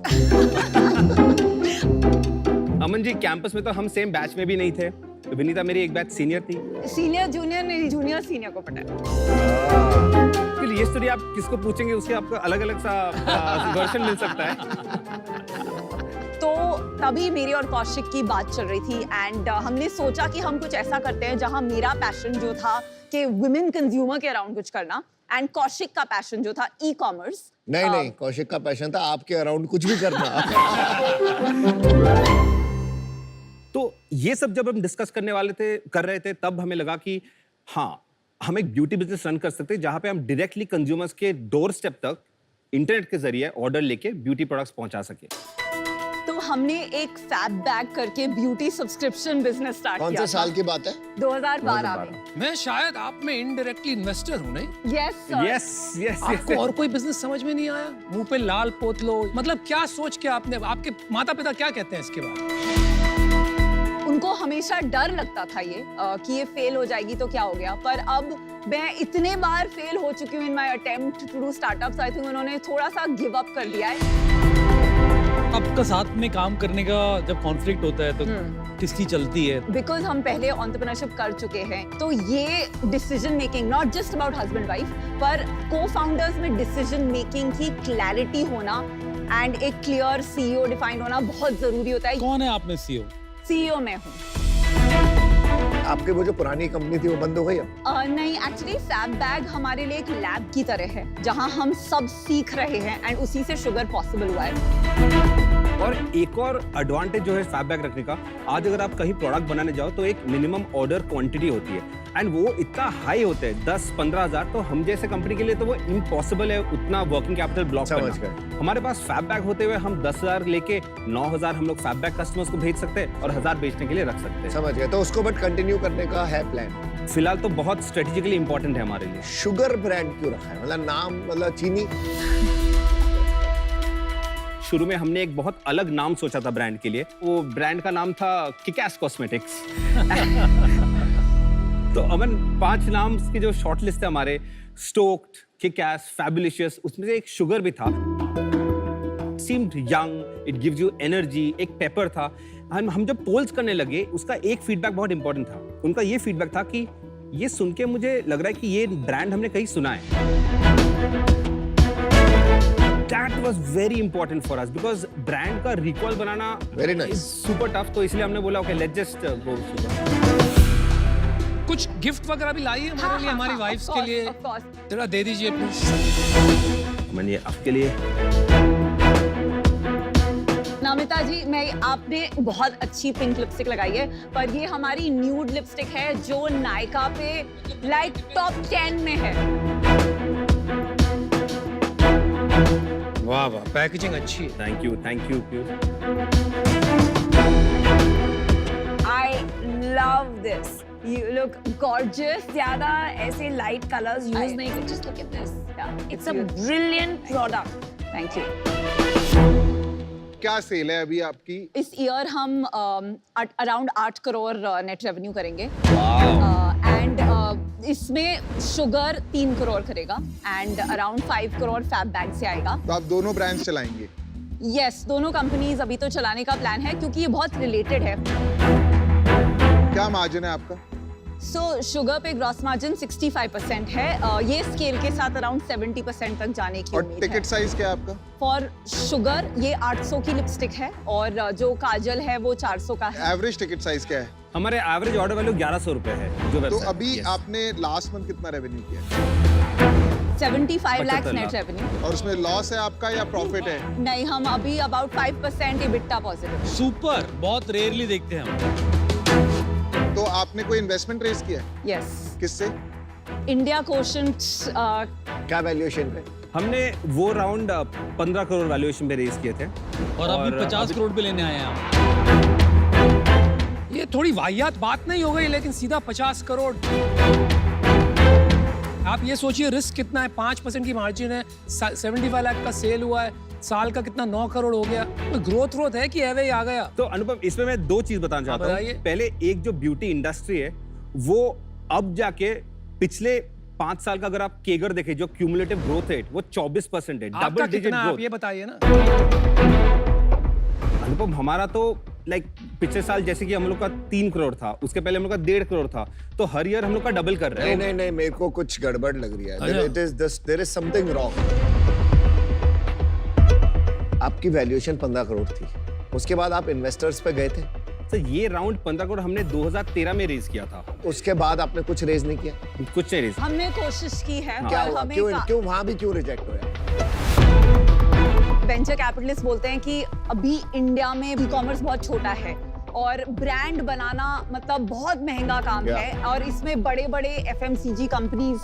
अमन जी, कैंपस में तो हम सेम बैच में भी नहीं थे। विनीता मेरी एक बैच सीनियर थी। सीनियर जूनियर नहीं, जूनियर सीनियर को पता फिर ये स्टोरी आप किसको पूछेंगे उसके आपको अलग अलग सा वर्जन मिल सकता है। तो तभी मेरी और कौशिक की बात चल रही थी एंड हमने सोचा कि हम कुछ ऐसा करते हैं जहां मेरा पैशन जो था कि वुमेन कंज्यूमर के अराउंड कुछ करना एंड कौशिक का पैशन जो था ई कॉमर्स। नहीं, कौशिक का पैशन था आपके अराउंड कुछ भी करना। तो ये सब जब हम डिस्कस कर रहे थे तब हमें लगा कि हाँ, हम एक ब्यूटी बिजनेस रन कर सकते हैं जहां पे हम डायरेक्टली कंज्यूमर्स के डोर स्टेप तक इंटरनेट के जरिए ऑर्डर लेके ब्यूटी प्रोडक्ट्स पहुंचा सके। तो हमने एक फैब बैग करके ब्यूटी सब्सक्रिप्शन बिजनेस स्टार्ट किया। कौन से साल की बात है? 2012 में। मैं शायद आप में इनडायरेक्टली इन्वेस्टर हूं, नहीं? Yes sir. यस आपको और कोई बिजनेस समझ में नहीं आया? मुंह पे लाल पोत लो, मतलब क्या सोच के आपने, आपके माता पिता क्या कहते हैं इसके बाद? उनको हमेशा डर लगता था ये कि ये फेल हो जाएगी तो क्या हो गया, पर अब मैं इतने बार फेल हो चुकी हूँ in my attempt to do startups, I think उन्होंने थोड़ा सा गिव अप कर दिया है। आपका साथ में काम करने का जब कॉन्फ्लिक्ट होता है तो किसकी चलती है? बिकॉज हम पहले एंटरप्रेन्योरशिप कर चुके हैं तो ये decision making not just about husband wife पर को-फाउंडर्स में डिसीजन मेकिंग की क्लैरिटी होना एंड एक क्लियर सीईओ डिफाइंड होना बहुत जरूरी होता है। कौन है आप में सीईओ? सीईओ मैं हूँ। आपके वो जो पुरानी कंपनी थी वो बंद हो गई अब? नहीं, एक्चुअली फैब बैग हमारे लिए एक लैब की तरह है जहाँ हम सब सीख रहे हैं एंड उसी से शुगर पॉसिबल हुआ है। और एक और एडवांटेज जो है फैबबैग रखने का, आज अगर आप कहीं प्रोडक्ट बनाने जाओ तो एक मिनिमम ऑर्डर क्वांटिटी होती है एंड वो इतना हाई होता है 10-15 हज़ार, तो हम जैसे कंपनी के लिए तो वो इम्पॉसिबल है उतना वर्किंग कैपिटल ब्लॉक करना। हमारे पास फैबबैग होते हुए हम 10,000 लेके 9,000 हम लोग फैबबैग कस्टमर्स को भेज सकते हैं और 1,000 बेचने के लिए रख सकते हैं। समझ गए, तो उसको बट कंटिन्यू करने का है प्लान? फिलहाल तो बहुत स्ट्रेटेजिकली इंपॉर्टेंट है हमारे लिए। शुगर ब्रांड क्यों रखा है? मतलब नाम, मतलब चीनी? शुरू में हमने एक बहुत अलग नाम सोचा था ब्रांड के लिए, वो ब्रांड का नाम था किक-एस कॉस्मेटिक्स। तो अमन 5 नाम की जो शॉर्ट लिस्ट है हमारे, स्टोक्ड, किक-एस, फैबुलिशियस, उसमें से एक शुगर भी था। Seemed young, it gives you energy, एक पेपर था। हम जब पोल्स करने लगे, उसका एक फीडबैक बहुत इंपॉर्टेंट था। उनका ये फीडबैक था कि ये सुन के मुझे लग रहा है कि ये ब्रांड हमने कहीं सुना है। That was very important for us because brand का recall banana Very nice. is super tough, तो इसलिए हमने बोला okay let's just go super. कुछ गिफ्ट वगैरह भी लाइए हमारे लिए, हमारी वाइफ्स के लिए, of course. जरा दे दीजिए प्लीज। मैंने ये आपके लिए। नमिता जी, आपने बहुत अच्छी पिंक लिपस्टिक लगाई है, पर ये हमारी न्यूड लिपस्टिक है जो नायका पे लाइक टॉप 10 में है। वाह वाह, पैकेजिंग अच्छी है। Thank you I love this. You look gorgeous. ज़्यादा ऐसे light colors use नहीं करते. Just look at this. Yeah, it's a brilliant product. Thank you. क्या सेल है अभी आपकी? इस ईयर हम अराउंड 8 करोड़ नेट रेवेन्यू करेंगे एंड इसमें शुगर 3 करोड़ करेगा and around 5 crore Fab Bag से आएगा। तो आप दोनों ब्रांड्स चलाएंगे? यस, दोनों कंपनीज अभी तो चलाने का प्लान है क्योंकि ये बहुत रिलेटेड है। क्या मार्जिन है आपका? सो शुगर पे ग्रॉस मार्जिन 65% है। ये स्केल के साथ अराउंड 70% तक जाने की और उम्मीद है। टिकट साइज क्या है आपका? फॉर शुगर ये 800 की लिपस्टिक है और जो काजल है वो 400 का है। एवरेज टिकट साइज क्या है? हमारे एवरेज ऑर्डर वैल्यू 1100 रुपए है जो तो website- अभी Yes. आपने लास्ट मंथ कितना रेवेन्यू किया? 75 लाख 75 नेट लाख। रेवेन्यू। और उसमें लॉस है आपका या प्रॉफिट है? नहीं, हम अभी अबाउट 5% EBITDA पॉजिटिव। सुपर, बहुत रेयरली देखते हैं हम। तो आपने कोई इन्वेस्टमेंट रेज किया है? यस, किससे? India quotient. क्या वैल्यूएशन पे? हमने वो राउंड 15 करोड़ वैल्यूएशन पे रेज किए थे और अभी 50 करोड़ पे लेने आए हैं हम। ये थोड़ी वाहियात बात नहीं हो गई, लेकिन सीधा 50 करोड़। आप ये सोचिए रिस्क कितना है। 5% की मार्जिन है, 75 लाख का सेल हुआ है, साल का कितना 9 करोड़ हो गया। ग्रोथ है कि एवे ही आ गया। तो अनुपम, इसमें मैं 2 चीज बताना चाहता बताइए। हूँ। पहले एक जो ब्यूटी इंडस्ट्री है वो अब जाके पिछले 5 साल का अगर आप केगर देखें, जो क्यूमुलेटिव ग्रोथ रेट वो 24% है, आपका डबल डिजिट कितना है, आप ग्रोथ। ये बताइए ना। अनुपम, हमारा तो लाइक पिछले साल जैसे कि हम लोग का 3 करोड़ था, उसके पहले हम लोग का 1.5 करोड़ था, तो हर ईयर हम लोग का डबल कर रहे हैं। नहीं, मेरे को कुछ गड़बड़ लग रही है। There is something wrong. आपकी वैल्यूएशन 15 करोड़ थी, उसके बाद आप इन्वेस्टर्स पे गए थे, तो ये राउंड 15 करोड़ हमने 2013 में रेज किया था। उसके बाद आपने कुछ रेज नहीं किया? कुछ नहीं रेज। हमने कोशिश की है क्या और हुआ? हमें क्यों वहां भी क्यों रिजेक्ट हुआ? वेंचर कैपिटलिस्ट बोलते हैं कि अभी इंडिया में ई कॉमर्स बहुत छोटा है और ब्रांड बनाना मतलब बहुत महंगा काम Yeah. है और इसमें बड़े बड़े FMCG कंपनीज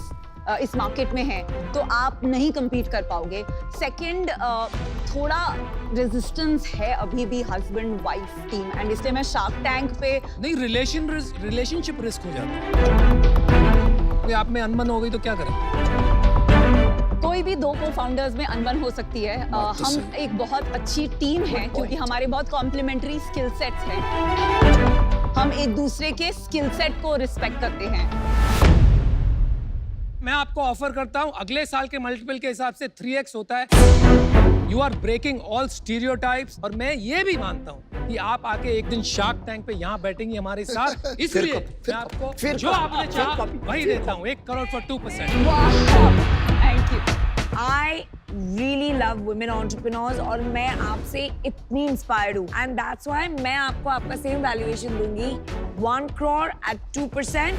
इस मार्केट में हैं, तो आप नहीं compete कर पाओगे। सेकंड, थोड़ा रेजिस्टेंस है अभी भी हस्बैंड वाइफ टीम एंड इसलिए मैं शार्क टैंक पे नहीं, रिलेशनशिप रिस्क हो जाता है। कोई आप में अनबन हो गई तो क्या करें? कोई भी 2 को-फाउंडर्स में अनबन हो सकती है। बात तो हम सही। एक बहुत अच्छी टीम है क्योंकि हमारे बहुत कॉम्प्लीमेंट्री स्किल सेट्स हैं। हम एक दूसरे के स्किल सेट को रिस्पेक्ट करते हैं। मैं आपको ऑफर करता हूं, अगले साल के मल्टीपल के हिसाब से 3x होता है। You are breaking all stereotypes और मैं ये भी मानता हूं कि आप आके एक दिन शार्क टैंक पे यहाँ बैठेंगे हमारे साथ, इसलिए मैं आपको जो आपने चाहा वही देता हूँ। 1 crore for 2%। Thank you. I really love women entrepreneurs और मैं आपसे इतनी इंस्पायर्ड हूँ एंड दैट्स व्हाई मैं आपको आपका सेम वैल्यूएशन दूंगी 1 करोड़ at 2%।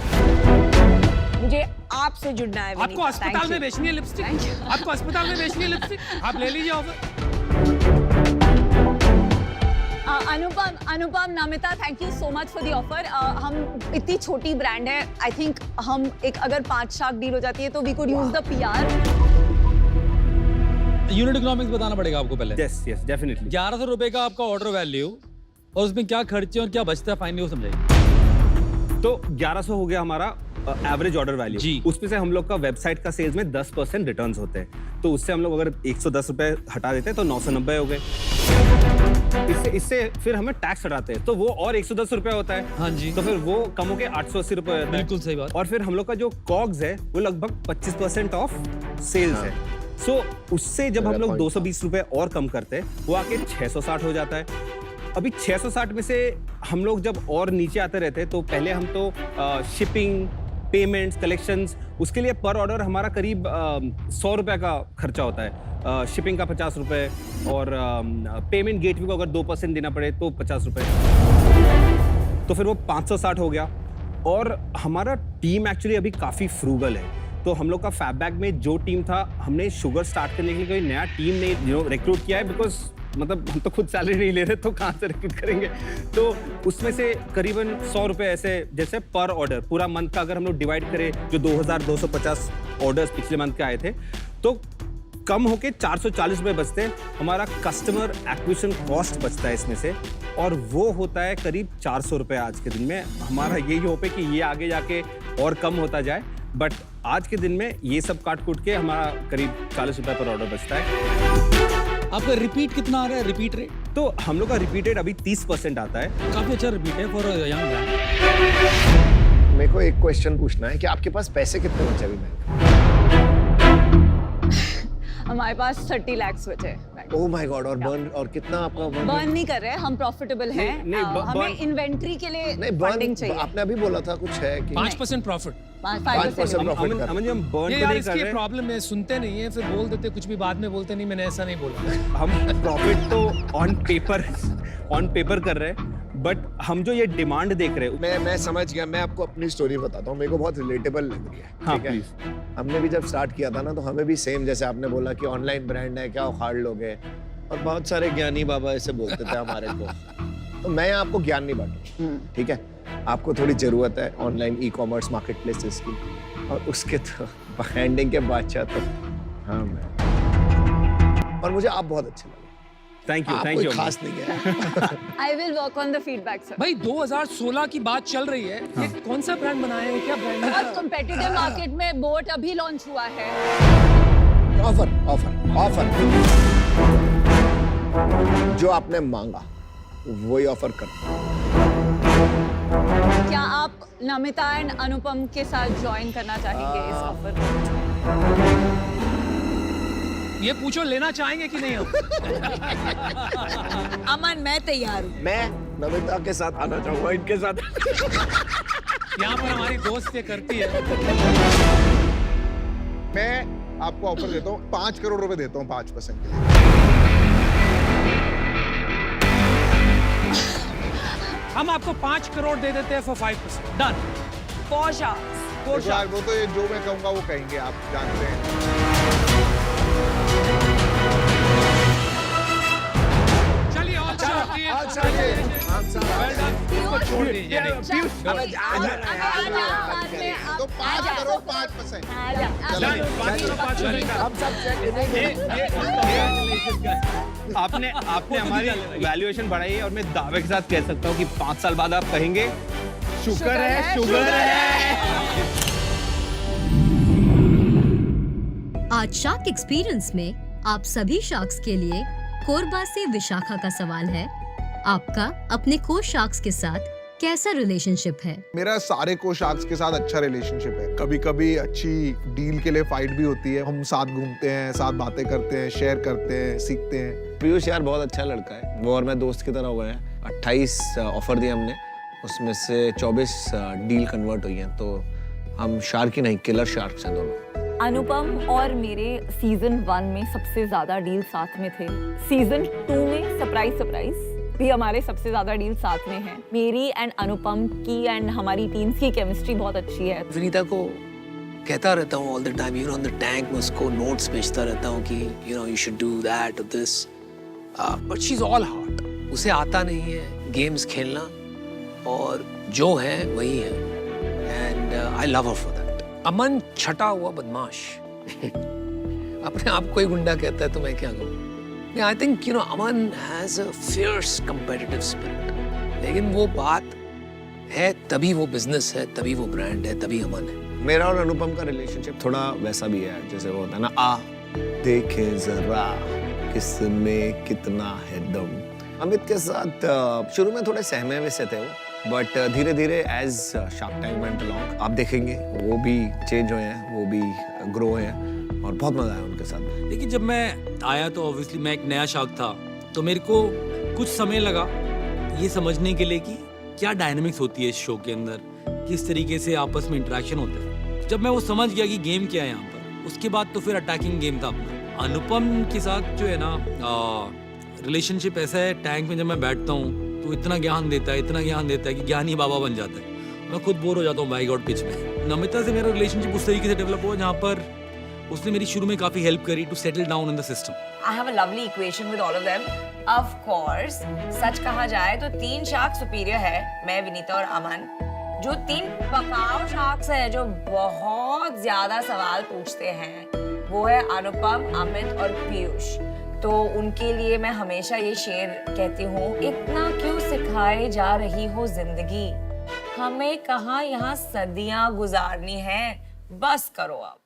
मुझे आपसे जुड़ना है। आपको अस्पताल में बेचनी है लिपस्टिक? आपको अस्पताल में बेचनी है लिपस्टिक? आप ले लीजिए offer. Anupam, Namita, thank you so much for the offer. हम इतनी छोटी ब्रांड है, आई थिंक हम एक अगर 5 शार्क डील हो जाती है तो we could use the PR। Unit economics बताना पड़ेगा आपको पहले। Yes yes definitely. 1100 रुपए का आपका ऑर्डर वैल्यू और उसमें क्या खर्चे और क्या बचता है फाइनली वो समझाइए। तो 1100 हो गया हमारा एवरेज ऑर्डर वैल्यू जी। उसमें से हम लोग का वेबसाइट का सेल्स में 10% रिटर्न्स होते हैं, तो उससे हम लोग अगर 110 रुपए हटा देते हैं तो 990 हो गए। इससे फिर हमें टैक्स हटाते हैं तो वो और 110 रुपए होता है। हाँ जी। तो फिर वो कम होके 880 रुपए होता है। बिल्कुल सही बात। और फिर हम लोग का जो कॉग्स है वो लगभग 25% ऑफ सेल्स है। सो उससे जब हम लोग 220 रुपए और कम करते हैं वो आके 660 हो जाता है। अभी 660 में से हम लोग जब और नीचे आते रहते हैं तो पहले हम तो शिपिंग, पेमेंट्स, कलेक्शंस, उसके लिए पर ऑर्डर हमारा करीब 100 रुपए का खर्चा होता है। शिपिंग का 50 रुपए और पेमेंट गेटवे को अगर 2% देना पड़े तो 50 रुपए, तो फिर वो 560 हो गया। और हमारा टीम एक्चुअली अभी काफ़ी फ्रूगल है, तो हम लोग का फैबबैग में जो टीम था हमने शुगर स्टार्ट करने के लिए कोई नया टीम ने रिक्रूट किया है, बिकॉज मतलब हम तो खुद सैलरी नहीं ले रहे तो कहाँ से रिक्रूट करेंगे। तो उसमें से करीबन 100 रुपए ऐसे जैसे पर ऑर्डर पूरा मंथ का अगर हम लोग डिवाइड करें, जो 2250 ऑर्डर्स पिछले मंथ के आए थे, तो कम होके 440 रुपए बचते हैं। हमारा कस्टमर एक्विजिशन कॉस्ट बचता है इसमें से, और वो होता है करीब 400 रुपए आज के दिन में। हमारा यही होप है कि ये आगे जाके और कम होता जाए, बट आज के दिन में ये सब काट कूट के हमारा करीब 40 रुपए पर ऑर्डर बचता है। आपका रिपीट कितना आ रहा है, रिपीट रेट? तो हम लोग का रिपीट रेट अभी 30% आता है। काफी अच्छा रिपीट है फॉर यंग ब्रांड। मेरे को एक क्वेश्चन पूछना है कि आपके पास पैसे कितने बचे अभी बैंक? हमारे पास 30 lakhs बचे। Oh my God. और बर्न और कितना आपका बर्न नहीं कर रहे हैं, हम प्रॉफिटेबल हैं। हमें इन्वेंट्री के लिए नहीं फंडिंग चाहिए। आपने अभी बोला था कुछ है कि 5% प्रॉफिट। 5% प्रॉफिट कर। अमन जी हम बर्न ये तो यार नहीं कर इसकी रहे, प्रॉब्लम है, सुनते नहीं है, फिर बोल देते कुछ भी, बाद में बोलते नहीं मैंने ऐसा नहीं बोला। हम प्रॉफिट तो ऑन पेपर कर रहे हैं, बट हम जो ये डिमांड देख रहे हैं। मैं समझ गया। मैं आपको अपनी स्टोरी बताता हूँ, मेरे को बहुत रिलेटेबल लग रही है। हाँ, ठीक है? please। हमने भी जब स्टार्ट किया था ना, तो हमें भी सेम जैसे आपने बोला कि ऑनलाइन ब्रांड है, क्या उखाड़ लोगे, और बहुत सारे ज्ञानी बाबा ऐसे बोलते थे हमारे को। तो मैं आपको ज्ञान नहीं बांटूंगा, ठीक है? आपको थोड़ी जरूरत है ऑनलाइन ई-कॉमर्स मार्केट प्लेसेस की, और उसके तो हैंडिंग के बादशाह तो हाँ मैं। और मुझे आप बहुत अच्छे लगे। थैंक यू, आप थैंक कोई यू। खास नहीं है। I will work on the feedback sir. भाई 2016 की बात चल रही है, ये कौन सा ब्रांड बनाया है, क्या ब्रांड है? बहुत कॉम्पिटिटिव मार्केट में बोट अभी लॉन्च हुआ है। ऑफर जो आपने मांगा वही ऑफर करता। क्या आप नमिता एंड अनुपम के साथ ज्वाइन करना चाहेंगे इस ऑफर को? ये पूछो लेना चाहेंगे कि नहीं हम? अमन मैं तैयार हूँ। मैं नमिता के साथ आना चाहूंगा, इनके साथ। यहाँ पर हमारी दोस्त ये करती है। मैं आपको ऑफर देता हूँ, 5 करोड़ रुपए देता हूँ 5% के लिए। हम आपको 5 करोड़ दे देते हैं फॉर 5%। डन। For sharks. देखो यार, वो तो ये जो मैं कहूंगा वो कहेंगे, आप जानते हैं। चलिए और छोड़ दीजिए। तो 5 करोड़ 5%। आपने हमारी वैल्यूएशन बढ़ाई है, और मैं दावे के साथ कह सकता हूँ कि 5 साल बाद आप कहेंगे शुगर है। आज शार्क एक्सपीरियंस में आप सभी शार्क्स के लिए कोरबा से विशाखा का सवाल है, आपका अपने को शार्क्स के साथ कैसा रिलेशनशिप है? मेरा सारे को शार्क्स के साथ अच्छा रिलेशनशिप है। कभी कभी अच्छी डील के लिए फाइट भी होती है। हम साथ घूमते हैं, साथ बातें करते हैं, शेयर करते हैं, सीखते हैं। पीयूष यार बहुत अच्छा लड़का है, वो और मैं दोस्त की तरह हुए हैं। 28 ऑफर दिए हमने, उसमें से 24 डील कन्वर्ट हुई हैं, तो हम शार्क ही नहीं, किलर शार्क्स हैं दोनों। अनुपम और मेरे सीजन 1 में सबसे ज्यादा डील साथ में थे। सीजन 2 में सरप्राइज भी हमारे सबसे ज्यादा डील साथ में हैं। मेरी एंड अनुपम की एंड हमारी टीम्स की केमिस्ट्री बहुत अच्छी है। विनीता को कहता रहता हूँ all the time, you know, on the tank में उसको नोट्स भेजता रहता हूँ कि you know you should do that और this, but she is all heart. उसे आता नहीं है गेम्स खेलना, और जो है वही है, and I love her for that. Aman छटा हुआ बदमाश अपने आप को ही गुंडा कहता है, तो मैं क्या कहूँ। आई think you know Aman has a fierce competitive spirit, लेकिन वो बात है तभी वो बिजनेस है, तभी वो ब्रांड है, तभी अमन है। मेरा और अनुपम का रिलेशनशिप थोड़ा वैसा भी है, जैसे वो होता है ना, आ देखे जरा किसमें कितना है दम। अमित के साथ शुरू में थोड़े सहमे वैसे थे वो, बट धीरे धीरे as Shark Tank went along आप देखेंगे वो भी चेंज हुए हैं, वो भी ग्रो हुए हैं, और बहुत मजा आया उनके साथ। लेकिन जब मैं आया तो ऑब्वियसली मैं एक नया शार्क था, तो मेरे को कुछ समय लगा ये समझने के लिए कि क्या डायनामिक्स होती है इस शो के अंदर, किस तरीके से आपस में इंटरेक्शन होते हैं। जब मैं वो समझ गया कि गेम क्या है यहाँ पर, उसके बाद तो फिर अटैकिंग गेम था अपना। अनुपम के साथ जो है ना रिलेशनशिप ऐसा है, टैंक में जब मैं बैठता हूँ तो इतना ज्ञान देता है, इतना ज्ञान देता है कि ज्ञानी बाबा बन जाता है। मैं खुद बोर हो जाता हूँ बाई गॉड पिच में। नमिता से मेरा रिलेशनशिप उस तरीके से डेवलप हुआ जहाँ पर उसने मेरी शुरू में काफ़ी हेल्प करी to settle down in the system. I have a lovely equation with all of them. Of course, सच कहा जाए तो 3 शार्क सुपीरियर है, मैं, विनीता और अमन। जो 3 पकाऊ शार्क्स हैं जो बहुत ज्यादा सवाल पूछते हैं, वो है अनुपम, अमित और पीयूष। तो उनके लिए मैं हमेशा ये शेर कहती हूँ, इतना क्यों सिखाए जा रही हो जिंदगी, हमें कहाँ यहाँ सदियाँ गुजारनी है, बस करो अब।